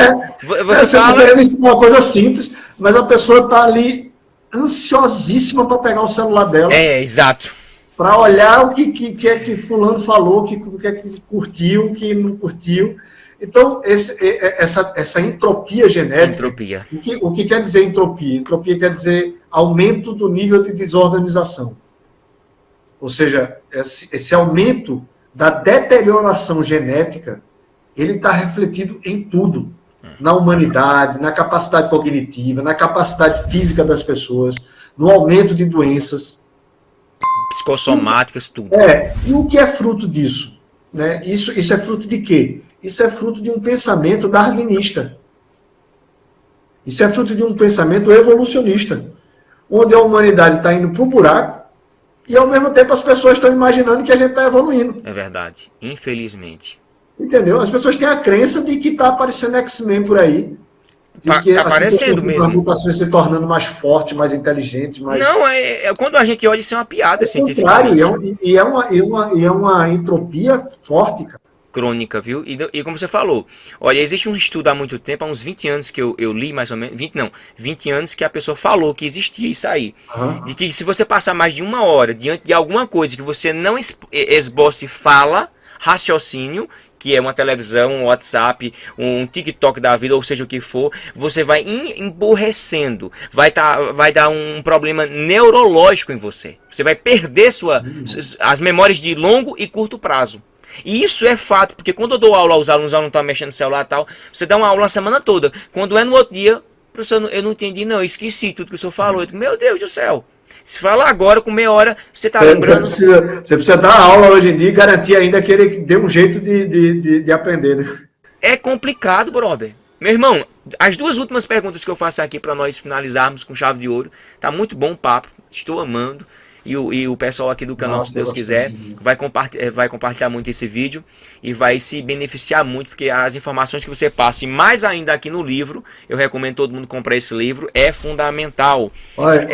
Você está querendo ensinar uma coisa simples, mas a pessoa está ali ansiosíssima para pegar o celular dela. Exato. Para olhar o que é que fulano falou, o que é que curtiu, o que não curtiu. Então, essa entropia genética... Entropia. O que quer dizer entropia? Entropia quer dizer aumento do nível de desorganização. Ou seja, esse aumento da deterioração genética, ele está refletido em tudo. Na humanidade, na capacidade cognitiva, na capacidade física das pessoas, no aumento de doenças. Psicossomáticas, tudo. E o que é fruto disso? Né? Isso é fruto de quê? Isso é fruto de um pensamento darwinista. Isso é fruto de um pensamento evolucionista, onde a humanidade está indo para o buraco e, ao mesmo tempo, as pessoas estão imaginando que a gente está evoluindo. É verdade. Infelizmente. Entendeu? As pessoas têm a crença de que está aparecendo X-Men por aí. Tá aparecendo mesmo. As mutações se tornando mais fortes, mais inteligentes. Não, quando a gente olha, isso é uma piada cientificamente. E é uma entropia forte, cara. Crônica, viu? E como você falou, olha, existe um estudo há muito tempo, há uns 20 anos que eu li, mais ou menos, 20 anos que a pessoa falou que existia isso aí. De que se você passar mais de 1 hora diante de alguma coisa que você não esboce fala, raciocínio, que é uma televisão, um WhatsApp, um TikTok da vida, ou seja o que for, você vai emburrecendo, vai dar um problema neurológico em você. Você vai perder as memórias de longo e curto prazo. E isso é fato, porque quando eu dou aula aos alunos, não estão mexendo no celular e tal, você dá uma aula a semana toda. Quando é no outro dia, professor, eu não entendi não, eu esqueci tudo que o senhor falou. Eu digo, meu Deus do céu, se falar agora, com meia hora, você está lembrando... Você precisa dar aula hoje em dia e garantir ainda que ele dê um jeito de aprender, né? É complicado, brother. Meu irmão, as 2 últimas perguntas que eu faço aqui para nós finalizarmos com chave de ouro. Tá muito bom o papo, estou amando. E o pessoal aqui do canal, se Deus quiser, vai compartilhar muito esse vídeo e vai se beneficiar muito, porque as informações que você passa, e mais ainda aqui no livro, eu recomendo todo mundo comprar esse livro, é fundamental. Olha,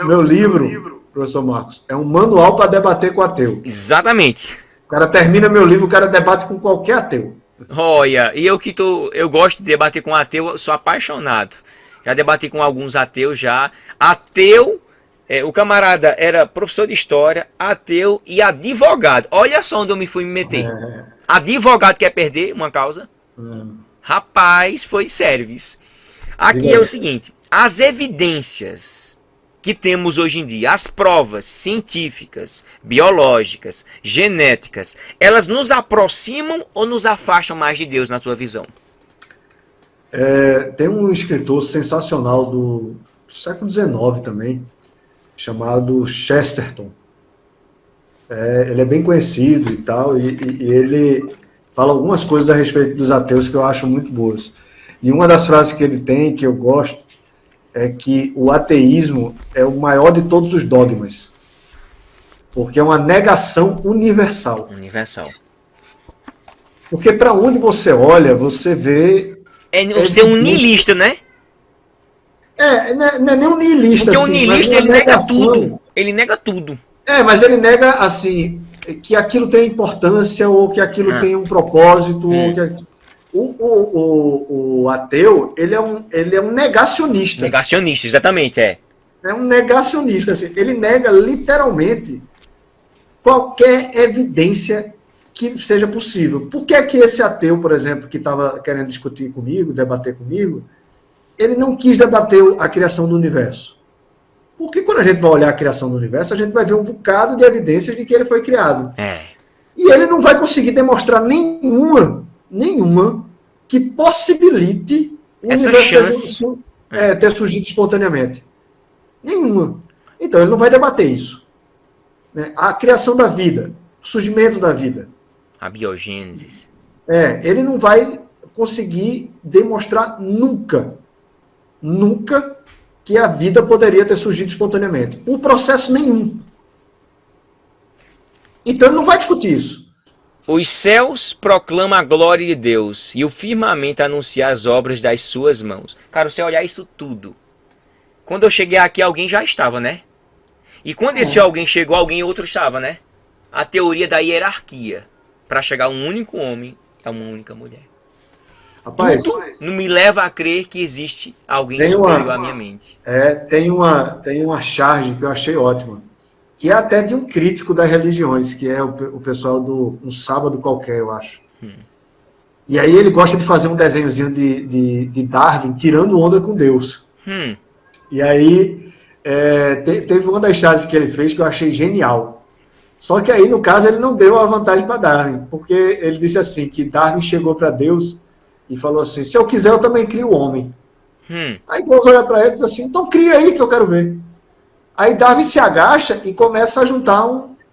meu livro, professor Marcos, é um manual para debater com ateu. Exatamente. O cara termina meu livro, o cara debate com qualquer ateu. Olha, e eu gosto de debater com ateu, sou apaixonado. Já debati com alguns ateus já. O camarada era professor de história, ateu e advogado. Olha só onde eu me fui me meter. Advogado quer perder uma causa? Rapaz, foi serviço. Aqui é o seguinte, as evidências que temos hoje em dia, as provas científicas, biológicas, genéticas, elas nos aproximam ou nos afastam mais de Deus na sua visão? Tem um escritor sensacional do século XIX também, chamado Chesterton. Ele é bem conhecido e tal, e ele fala algumas coisas a respeito dos ateus que eu acho muito boas. E uma das frases que ele tem, que eu gosto, é que o ateísmo é o maior de todos os dogmas, porque é uma negação universal. Porque para onde você olha, você vê... ser um niilista, né? Não é nem um niilista. Porque o niilista, ele nega tudo. Ele nega tudo. Mas ele nega, assim, que aquilo tem importância, ou que aquilo tem um propósito, ou que... O ateu, ele é um negacionista. Negacionista, exatamente, É um negacionista, assim. Ele nega, literalmente, qualquer evidência que seja possível. Por que esse ateu, por exemplo, que estava querendo discutir comigo, debater comigo, ele não quis debater a criação do universo? Porque quando a gente vai olhar a criação do universo, a gente vai ver um bocado de evidências de que ele foi criado. E ele não vai conseguir demonstrar nenhuma que possibilite o universo ter surgido espontaneamente. Nenhuma. Então, ele não vai debater isso. A criação da vida, o surgimento da vida. A biogênese. Ele não vai conseguir demonstrar nunca que a vida poderia ter surgido espontaneamente. Por processo nenhum. Então, ele não vai discutir isso. Os céus proclamam a glória de Deus e o firmamento anuncia as obras das suas mãos. Cara, você olhar isso tudo. Quando eu cheguei aqui, alguém já estava, né? E quando esse alguém chegou, alguém outro estava, né? A teoria da hierarquia. Para chegar a um único homem, a uma única mulher. Rapaz, Tudo não me leva a crer que existe alguém superior à minha mente. tem uma charge que eu achei ótima, que é até de um crítico das religiões, que é o pessoal do Um Sábado Qualquer, eu acho. E aí ele gosta de fazer um desenhozinho de Darwin tirando onda com Deus. E aí teve uma das charges que ele fez que eu achei genial. Só que aí, no caso, ele não deu a vantagem para Darwin, porque ele disse assim, que Darwin chegou para Deus e falou assim, se eu quiser, eu também crio o homem. Aí Deus olha para ele e diz assim, então cria aí que eu quero ver. Aí Darwin se agacha e começa a juntar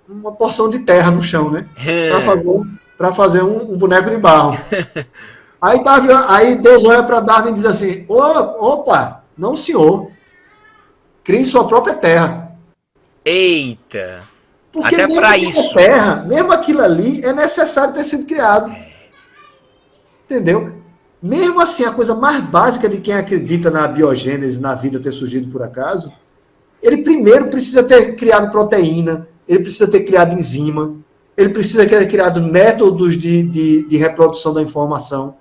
uma porção de terra no chão, né? Para fazer um boneco de barro. Aí Deus olha para Darwin e diz assim, opa, não senhor, crie sua própria terra. Eita! Porque até para isso. Terra, mesmo aquilo ali, é necessário ter sido criado. Entendeu? Mesmo assim, a coisa mais básica de quem acredita na biogênese, na vida ter surgido por acaso, ele primeiro precisa ter criado proteína, ele precisa ter criado enzima, ele precisa ter criado métodos de reprodução da informação.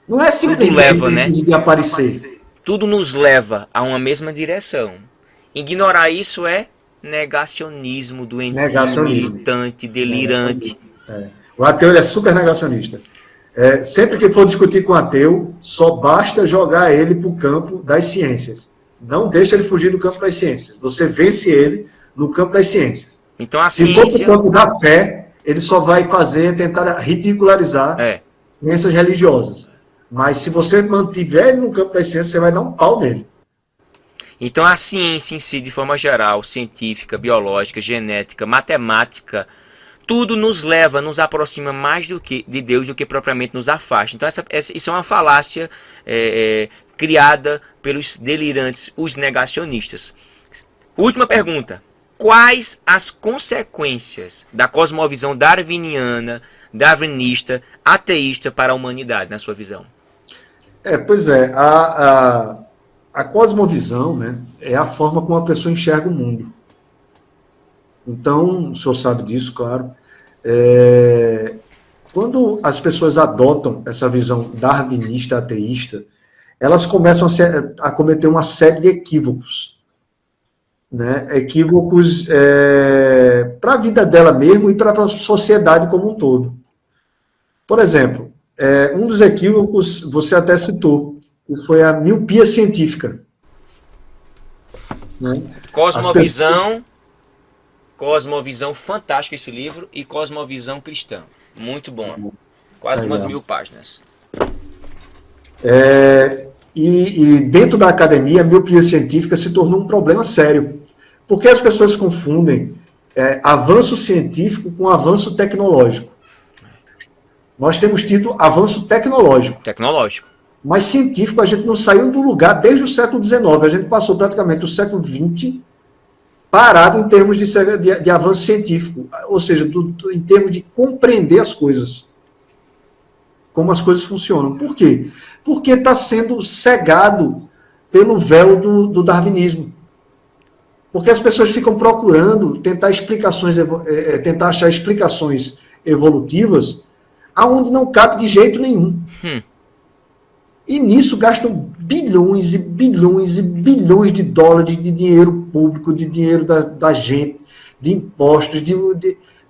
Não é simplesmente de aparecer. Tudo nos leva a uma mesma direção. Ignorar isso é negacionismo doentio, militante, delirante. O ateu ele é super negacionista. Sempre que for discutir com o ateu, só basta jogar ele para o campo das ciências. Não deixa ele fugir do campo das ciências. Você vence ele no campo das ciências. Então a ciência... Se for no campo da fé, ele só vai tentar ridicularizar crenças religiosas. Mas se você mantiver ele no campo das ciências, você vai dar um pau nele. Então a ciência em si, de forma geral, científica, biológica, genética, matemática, tudo nos leva, nos aproxima mais de Deus do que propriamente nos afasta. Então isso é uma falácia criada pelos delirantes, os negacionistas. Última pergunta. Quais as consequências da cosmovisão darwinista, ateísta para a humanidade, na sua visão? Pois é, a cosmovisão, né, é a forma como a pessoa enxerga o mundo. Então, o senhor sabe disso, claro. Quando as pessoas adotam essa visão darwinista, ateísta, elas começam a cometer uma série de equívocos. Né? Equívocos para a vida dela mesmo e para a sociedade como um todo. Por exemplo, um dos equívocos você até citou, que foi a miopia científica. Né? Cosmovisão, fantástico esse livro, e Cosmovisão Cristã. Muito bom. Quase umas 1000 páginas. E dentro da academia, a miopia científica se tornou um problema sério. Porque as pessoas confundem avanço científico com avanço tecnológico. Nós temos tido avanço tecnológico. Mas científico, a gente não saiu do lugar desde o século XIX. A gente passou praticamente o século XX parado em termos de avanço científico. Ou seja, em termos de compreender as coisas. Como as coisas funcionam. Por quê? Porque está sendo cegado pelo véu do darwinismo. Porque as pessoas ficam procurando tentar achar explicações evolutivas aonde não cabe de jeito nenhum. E nisso gastam bilhões e bilhões e bilhões de dólares de dinheiro público, de dinheiro da gente, de impostos,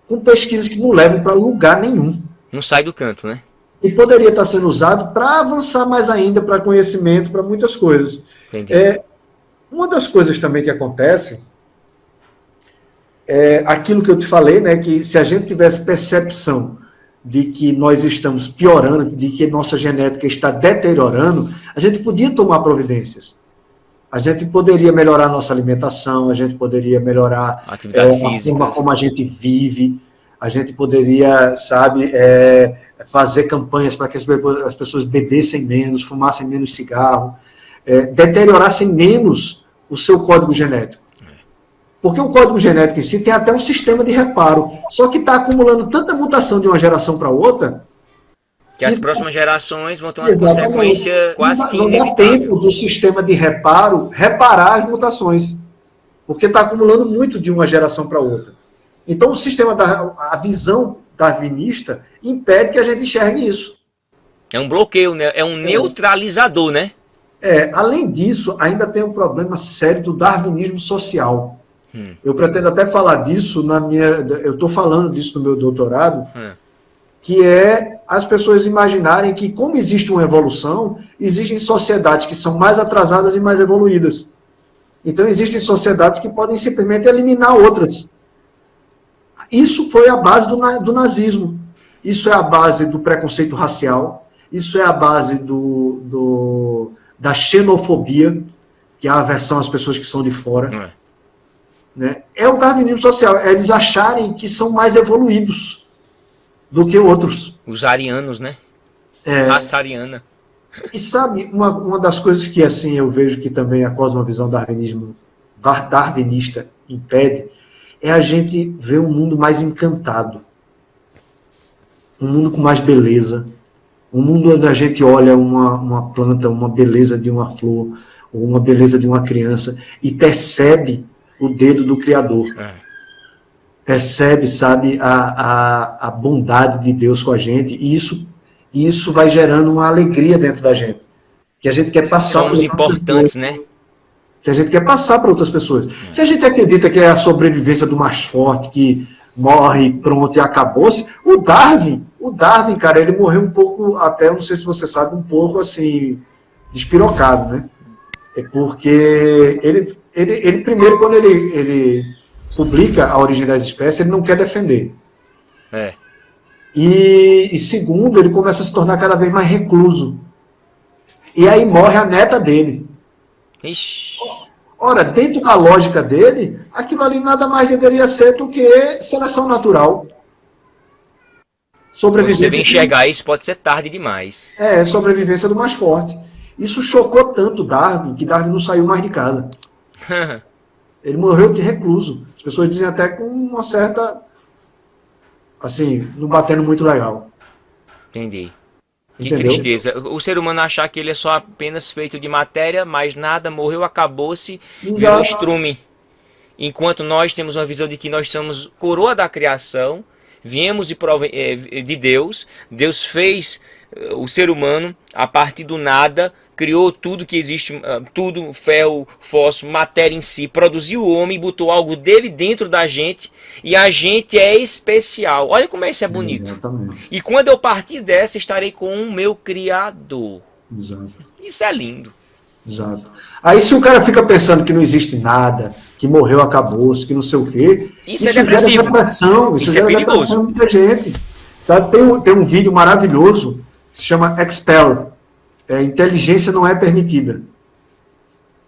com pesquisas que não levam para lugar nenhum. Não sai do canto, né? E poderia estar sendo usado para avançar mais ainda, para conhecimento, para muitas coisas. Entendi. Uma das coisas também que acontece é aquilo que eu te falei, né, que se a gente tivesse percepção de que nós estamos piorando, de que nossa genética está deteriorando, a gente podia tomar providências. A gente poderia melhorar nossa alimentação, a gente poderia melhorar a atividade física, forma como a gente vive, a gente poderia, fazer campanhas para que as pessoas bebessem menos, fumassem menos cigarro, deteriorassem menos o seu código genético. Porque o código genético em si tem até um sistema de reparo. Só que está acumulando tanta mutação de uma geração para outra. Que as próximas gerações vão ter uma Exatamente. consequência quase que Não dá inevitável. tempo do sistema de reparo reparar as mutações. Porque está acumulando muito de uma geração para outra. Então, a visão darwinista impede que a gente enxergue isso. É um bloqueio, né? É um neutralizador, né? Além disso, ainda tem um problema sério do darwinismo social. Eu pretendo até falar disso eu estou falando disso no meu doutorado, que é as pessoas imaginarem que, como existe uma evolução, existem sociedades que são mais atrasadas e mais evoluídas. Então, existem sociedades que podem simplesmente eliminar outras. Isso foi a base do nazismo. Isso é a base do preconceito racial. Isso é a base da xenofobia, que é a aversão às pessoas que são de fora. Né? É o darwinismo social. É eles acharem que são mais evoluídos do que outros. Os arianos, né? Raça ariana. E sabe, uma das coisas que assim eu vejo que também a cosmovisão darwinista impede é a gente ver um mundo mais encantado. Um mundo com mais beleza. Um mundo onde a gente olha uma planta, uma beleza de uma flor, ou uma beleza de uma criança, e percebe o dedo do Criador. Percebe, sabe, a bondade de Deus com a gente, e isso vai gerando uma alegria dentro da gente. Que a gente quer passar. Somos importantes, né? Que a gente quer passar para outras pessoas. Se a gente acredita que é a sobrevivência do mais forte, que morre, pronto, e acabou-se, o Darwin, cara, ele morreu um pouco, até, não sei se você sabe, um pouco, assim, despirocado, né? É porque ele primeiro, quando ele publica A Origem das Espécies, ele não quer defender. E segundo, ele começa a se tornar cada vez mais recluso. E aí morre a neta dele. Ixi. Ora, dentro da lógica dele, aquilo ali nada mais deveria ser do que seleção natural. Sobrevivência. Você vem enxergar isso, pode ser tarde demais. Sobrevivência do mais forte. Isso chocou tanto Darwin, que Darwin não saiu mais de casa. Ele morreu de recluso. As pessoas dizem até com uma certa... assim, não batendo muito legal. Entendi. Que Entendeu? tristeza. O ser humano achar que ele é só apenas feito de matéria, mais nada, morreu, acabou-se, virou estrume. Enquanto nós temos uma visão de que nós somos coroa da criação, viemos de Deus, Deus fez o ser humano a partir do nada, criou tudo que existe, tudo, ferro, fósforo, matéria em si, produziu o homem, botou algo dele dentro da gente, e a gente é especial. Olha como isso é bonito. Exatamente. E quando eu partir dessa, estarei com o meu Criador. Exato. Isso é lindo. Exato. Aí se o cara fica pensando que não existe nada, que morreu, acabou-se, que não sei o quê, isso é depressivo. Gera depressão, isso é perigoso. Depressão em muita gente. Sabe? Tem um vídeo maravilhoso, que se chama Expel. Inteligência não é permitida.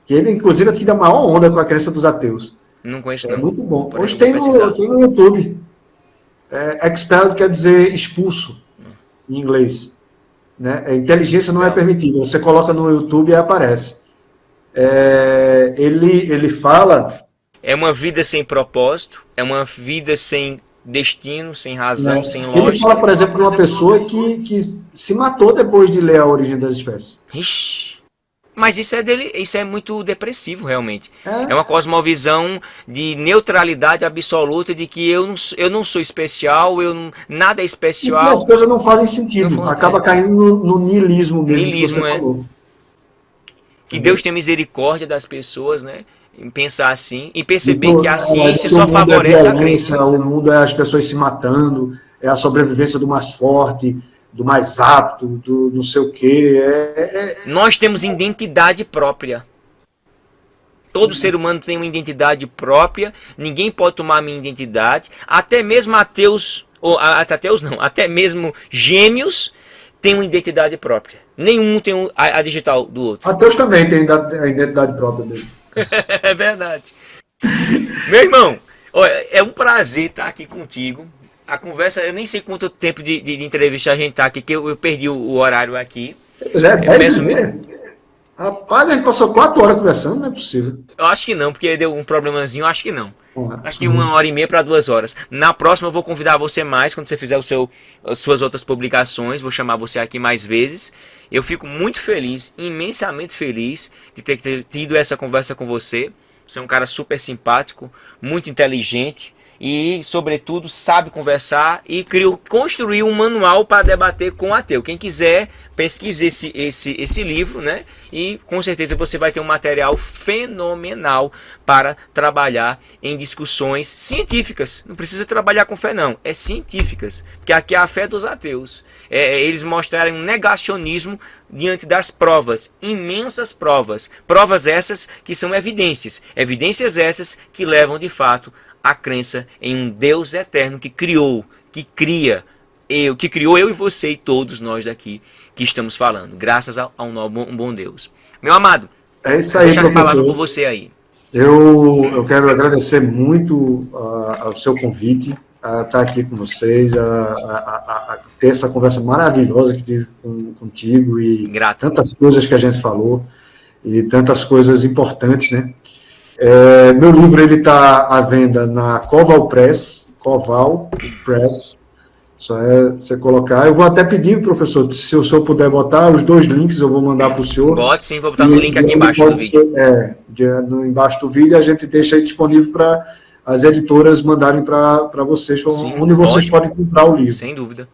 Que ele, inclusive, é da maior onda com a crença dos ateus. Não conheço, não. É muito bom. Hoje tem no YouTube. Expel quer dizer expulso, em inglês. Né? Inteligência não é permitida. Você coloca no YouTube e aparece. Ele fala... É uma vida sem propósito, é uma vida sem destino, sem razão, sem lógica. Ele fala, por exemplo, de uma pessoa que se matou depois de ler A Origem das Espécies. Ixi. Mas isso é muito depressivo, realmente. É uma cosmovisão de neutralidade absoluta, de que eu não sou especial, nada é especial. E as coisas não fazem sentido. Acaba caindo no niilismo mesmo. Niilismo, falou. Que Deus tenha misericórdia das pessoas, né? Em pensar assim, e perceber que a ciência só favorece a crença. O mundo é as pessoas se matando, é a sobrevivência do mais forte, do mais apto, do não sei o quê. Nós temos identidade própria. Todo ser humano tem uma identidade própria, ninguém pode tomar a minha identidade, até mesmo ateus, até mesmo gêmeos têm uma identidade própria. Nenhum tem a digital do outro. Ateus também têm a identidade própria dele. É verdade. Meu irmão, olha, é um prazer estar aqui contigo. A conversa, eu nem sei quanto tempo de entrevista a gente tá aqui, que eu perdi o horário aqui. Rapaz, a gente passou 4 horas conversando, não é possível. Eu acho que não, porque deu um problemazinho, eu acho que não. Uhum. Acho que 1h30 para 2 horas. Na próxima eu vou convidar você mais, quando você fizer as suas outras publicações, vou chamar você aqui mais vezes. Eu fico muito feliz, imensamente feliz de ter tido essa conversa com você. Você é um cara super simpático, muito inteligente e, sobretudo, sabe conversar e construiu um manual para debater com o ateu. Quem quiser, pesquise esse livro, né? E com certeza você vai ter um material fenomenal para trabalhar em discussões científicas. Não precisa trabalhar com fé, não. É científicas. Porque aqui é a fé dos ateus. Eles mostrarem um negacionismo diante das provas, imensas provas. Provas essas que são evidências. Evidências essas que levam, de fato, a crença em um Deus eterno que criou, que criou eu e você e todos nós daqui que estamos falando, graças a um bom Deus. Meu amado, é isso aí, deixa as palavras por você aí. Eu quero agradecer muito ao seu convite, a estar aqui com vocês, a ter essa conversa maravilhosa que tive contigo e Grato. Tantas coisas que a gente falou e tantas coisas importantes, né? Meu livro ele está à venda na Coval Press, só é você colocar. Eu vou até pedir, professor, se o senhor puder botar os 2 links, eu vou mandar para o senhor. Pode sim, vou botar no link aqui embaixo do vídeo. Embaixo do vídeo a gente deixa aí disponível para as editoras mandarem para vocês, sim, onde vocês podem comprar o livro. Sem dúvida.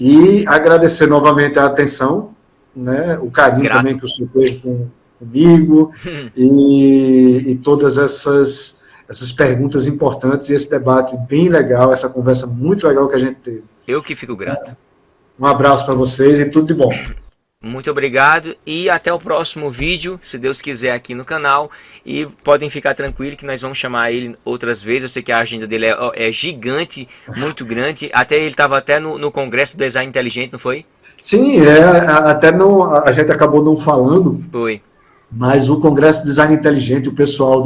E agradecer novamente a atenção, né, o carinho também que o senhor teve comigo e todas essas perguntas importantes e esse debate bem legal, essa conversa muito legal que a gente teve. Eu que fico grato. Um abraço para vocês e tudo de bom. Muito obrigado e até o próximo vídeo, se Deus quiser, aqui no canal. E podem ficar tranquilos que nós vamos chamar ele outras vezes. Eu sei que a agenda dele é gigante, muito grande. Até ele estava até no Congresso do Design Inteligente, não foi? Sim, até não, a gente acabou não falando. Foi. Mas o Congresso de Design Inteligente, o pessoal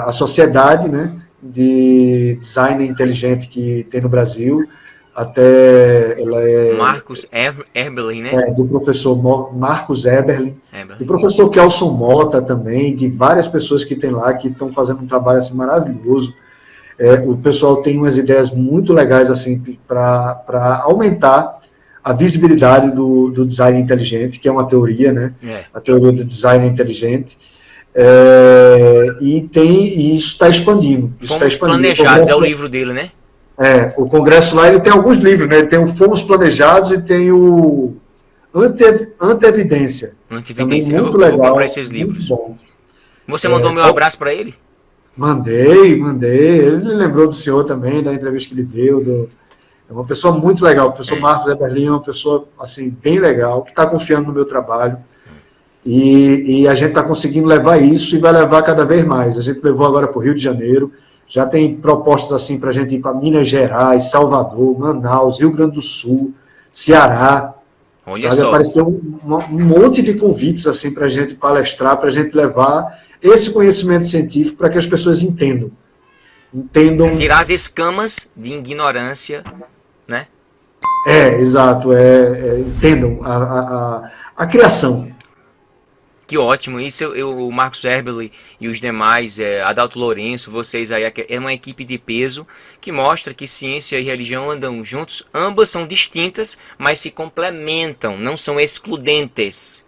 a sociedade, né, de design inteligente que tem no Brasil, até ela é... Marcos Eberlin, né? Do professor Marcos Eberlin, do professor Kelson Mota também, de várias pessoas que tem lá, que estão fazendo um trabalho assim, maravilhoso. O pessoal tem umas ideias muito legais assim, para aumentar a visibilidade do design inteligente, que é uma teoria, né? A teoria do design inteligente. E isso está expandindo. Fomos Planejados, é o livro dele, né? O congresso lá, ele tem alguns livros, né? Ele tem o Fomos Planejados e tem o Anteevidência. Anteevidência, muito eu legal, vou comprar esses livros. Você mandou meu abraço para ele? Mandei. Ele lembrou do senhor também, da entrevista que ele deu. É uma pessoa muito legal. O professor Marcos Eberlin é uma pessoa assim, bem legal, que está confiando no meu trabalho. E a gente está conseguindo levar isso e vai levar cada vez mais. A gente levou agora para o Rio de Janeiro. Já tem propostas assim para a gente ir para Minas Gerais, Salvador, Manaus, Rio Grande do Sul, Ceará. Olha só. Apareceu um monte de convites assim para a gente palestrar, para a gente levar esse conhecimento científico para que as pessoas entendam. Tirar as escamas de ignorância, né? Exato. Entendam a criação. Que ótimo, isso o Marcos Eberlin e os demais, Adalto Lourenço, vocês aí, é uma equipe de peso que mostra que ciência e religião andam juntos, ambas são distintas, mas se complementam, não são excludentes.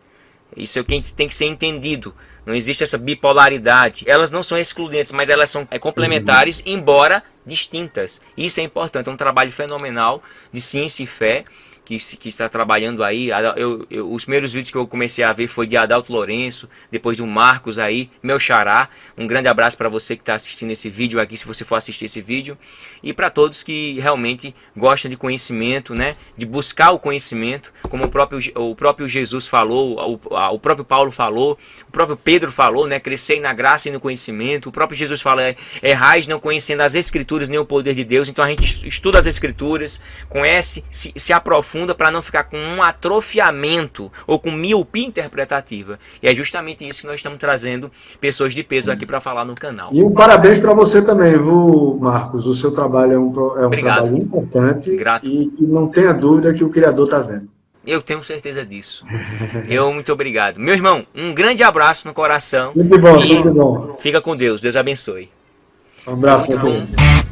Isso é o que tem que ser entendido, não existe essa bipolaridade, elas não são excludentes, mas elas são complementares, embora distintas. Isso é importante, é um trabalho fenomenal de ciência e fé, que está trabalhando aí. Os primeiros vídeos que eu comecei a ver foi de Adalto Lourenço, depois do Marcos aí, meu xará. Um grande abraço para você que está assistindo esse vídeo aqui, se você for assistir esse vídeo. E para todos que realmente gostam de conhecimento, né? De buscar o conhecimento, como o próprio Jesus falou, o próprio Paulo falou, o próprio Pedro falou, né? Crescei na graça e no conhecimento. O próprio Jesus fala, errais não conhecendo as Escrituras nem o poder de Deus. Então a gente estuda as Escrituras, conhece, se aprofunda, para não ficar com um atrofiamento ou com miopia interpretativa. E é justamente isso que nós estamos trazendo pessoas de peso aqui para falar no canal. E um parabéns para você também, viu, Marcos? O seu trabalho é um trabalho importante. Grato. E não tenha dúvida que o Criador está vendo. Eu tenho certeza disso. Muito obrigado. Meu irmão, um grande abraço no coração. Muito bom, muito bom. Fica com Deus. Deus abençoe. Um abraço, meu Então, querido.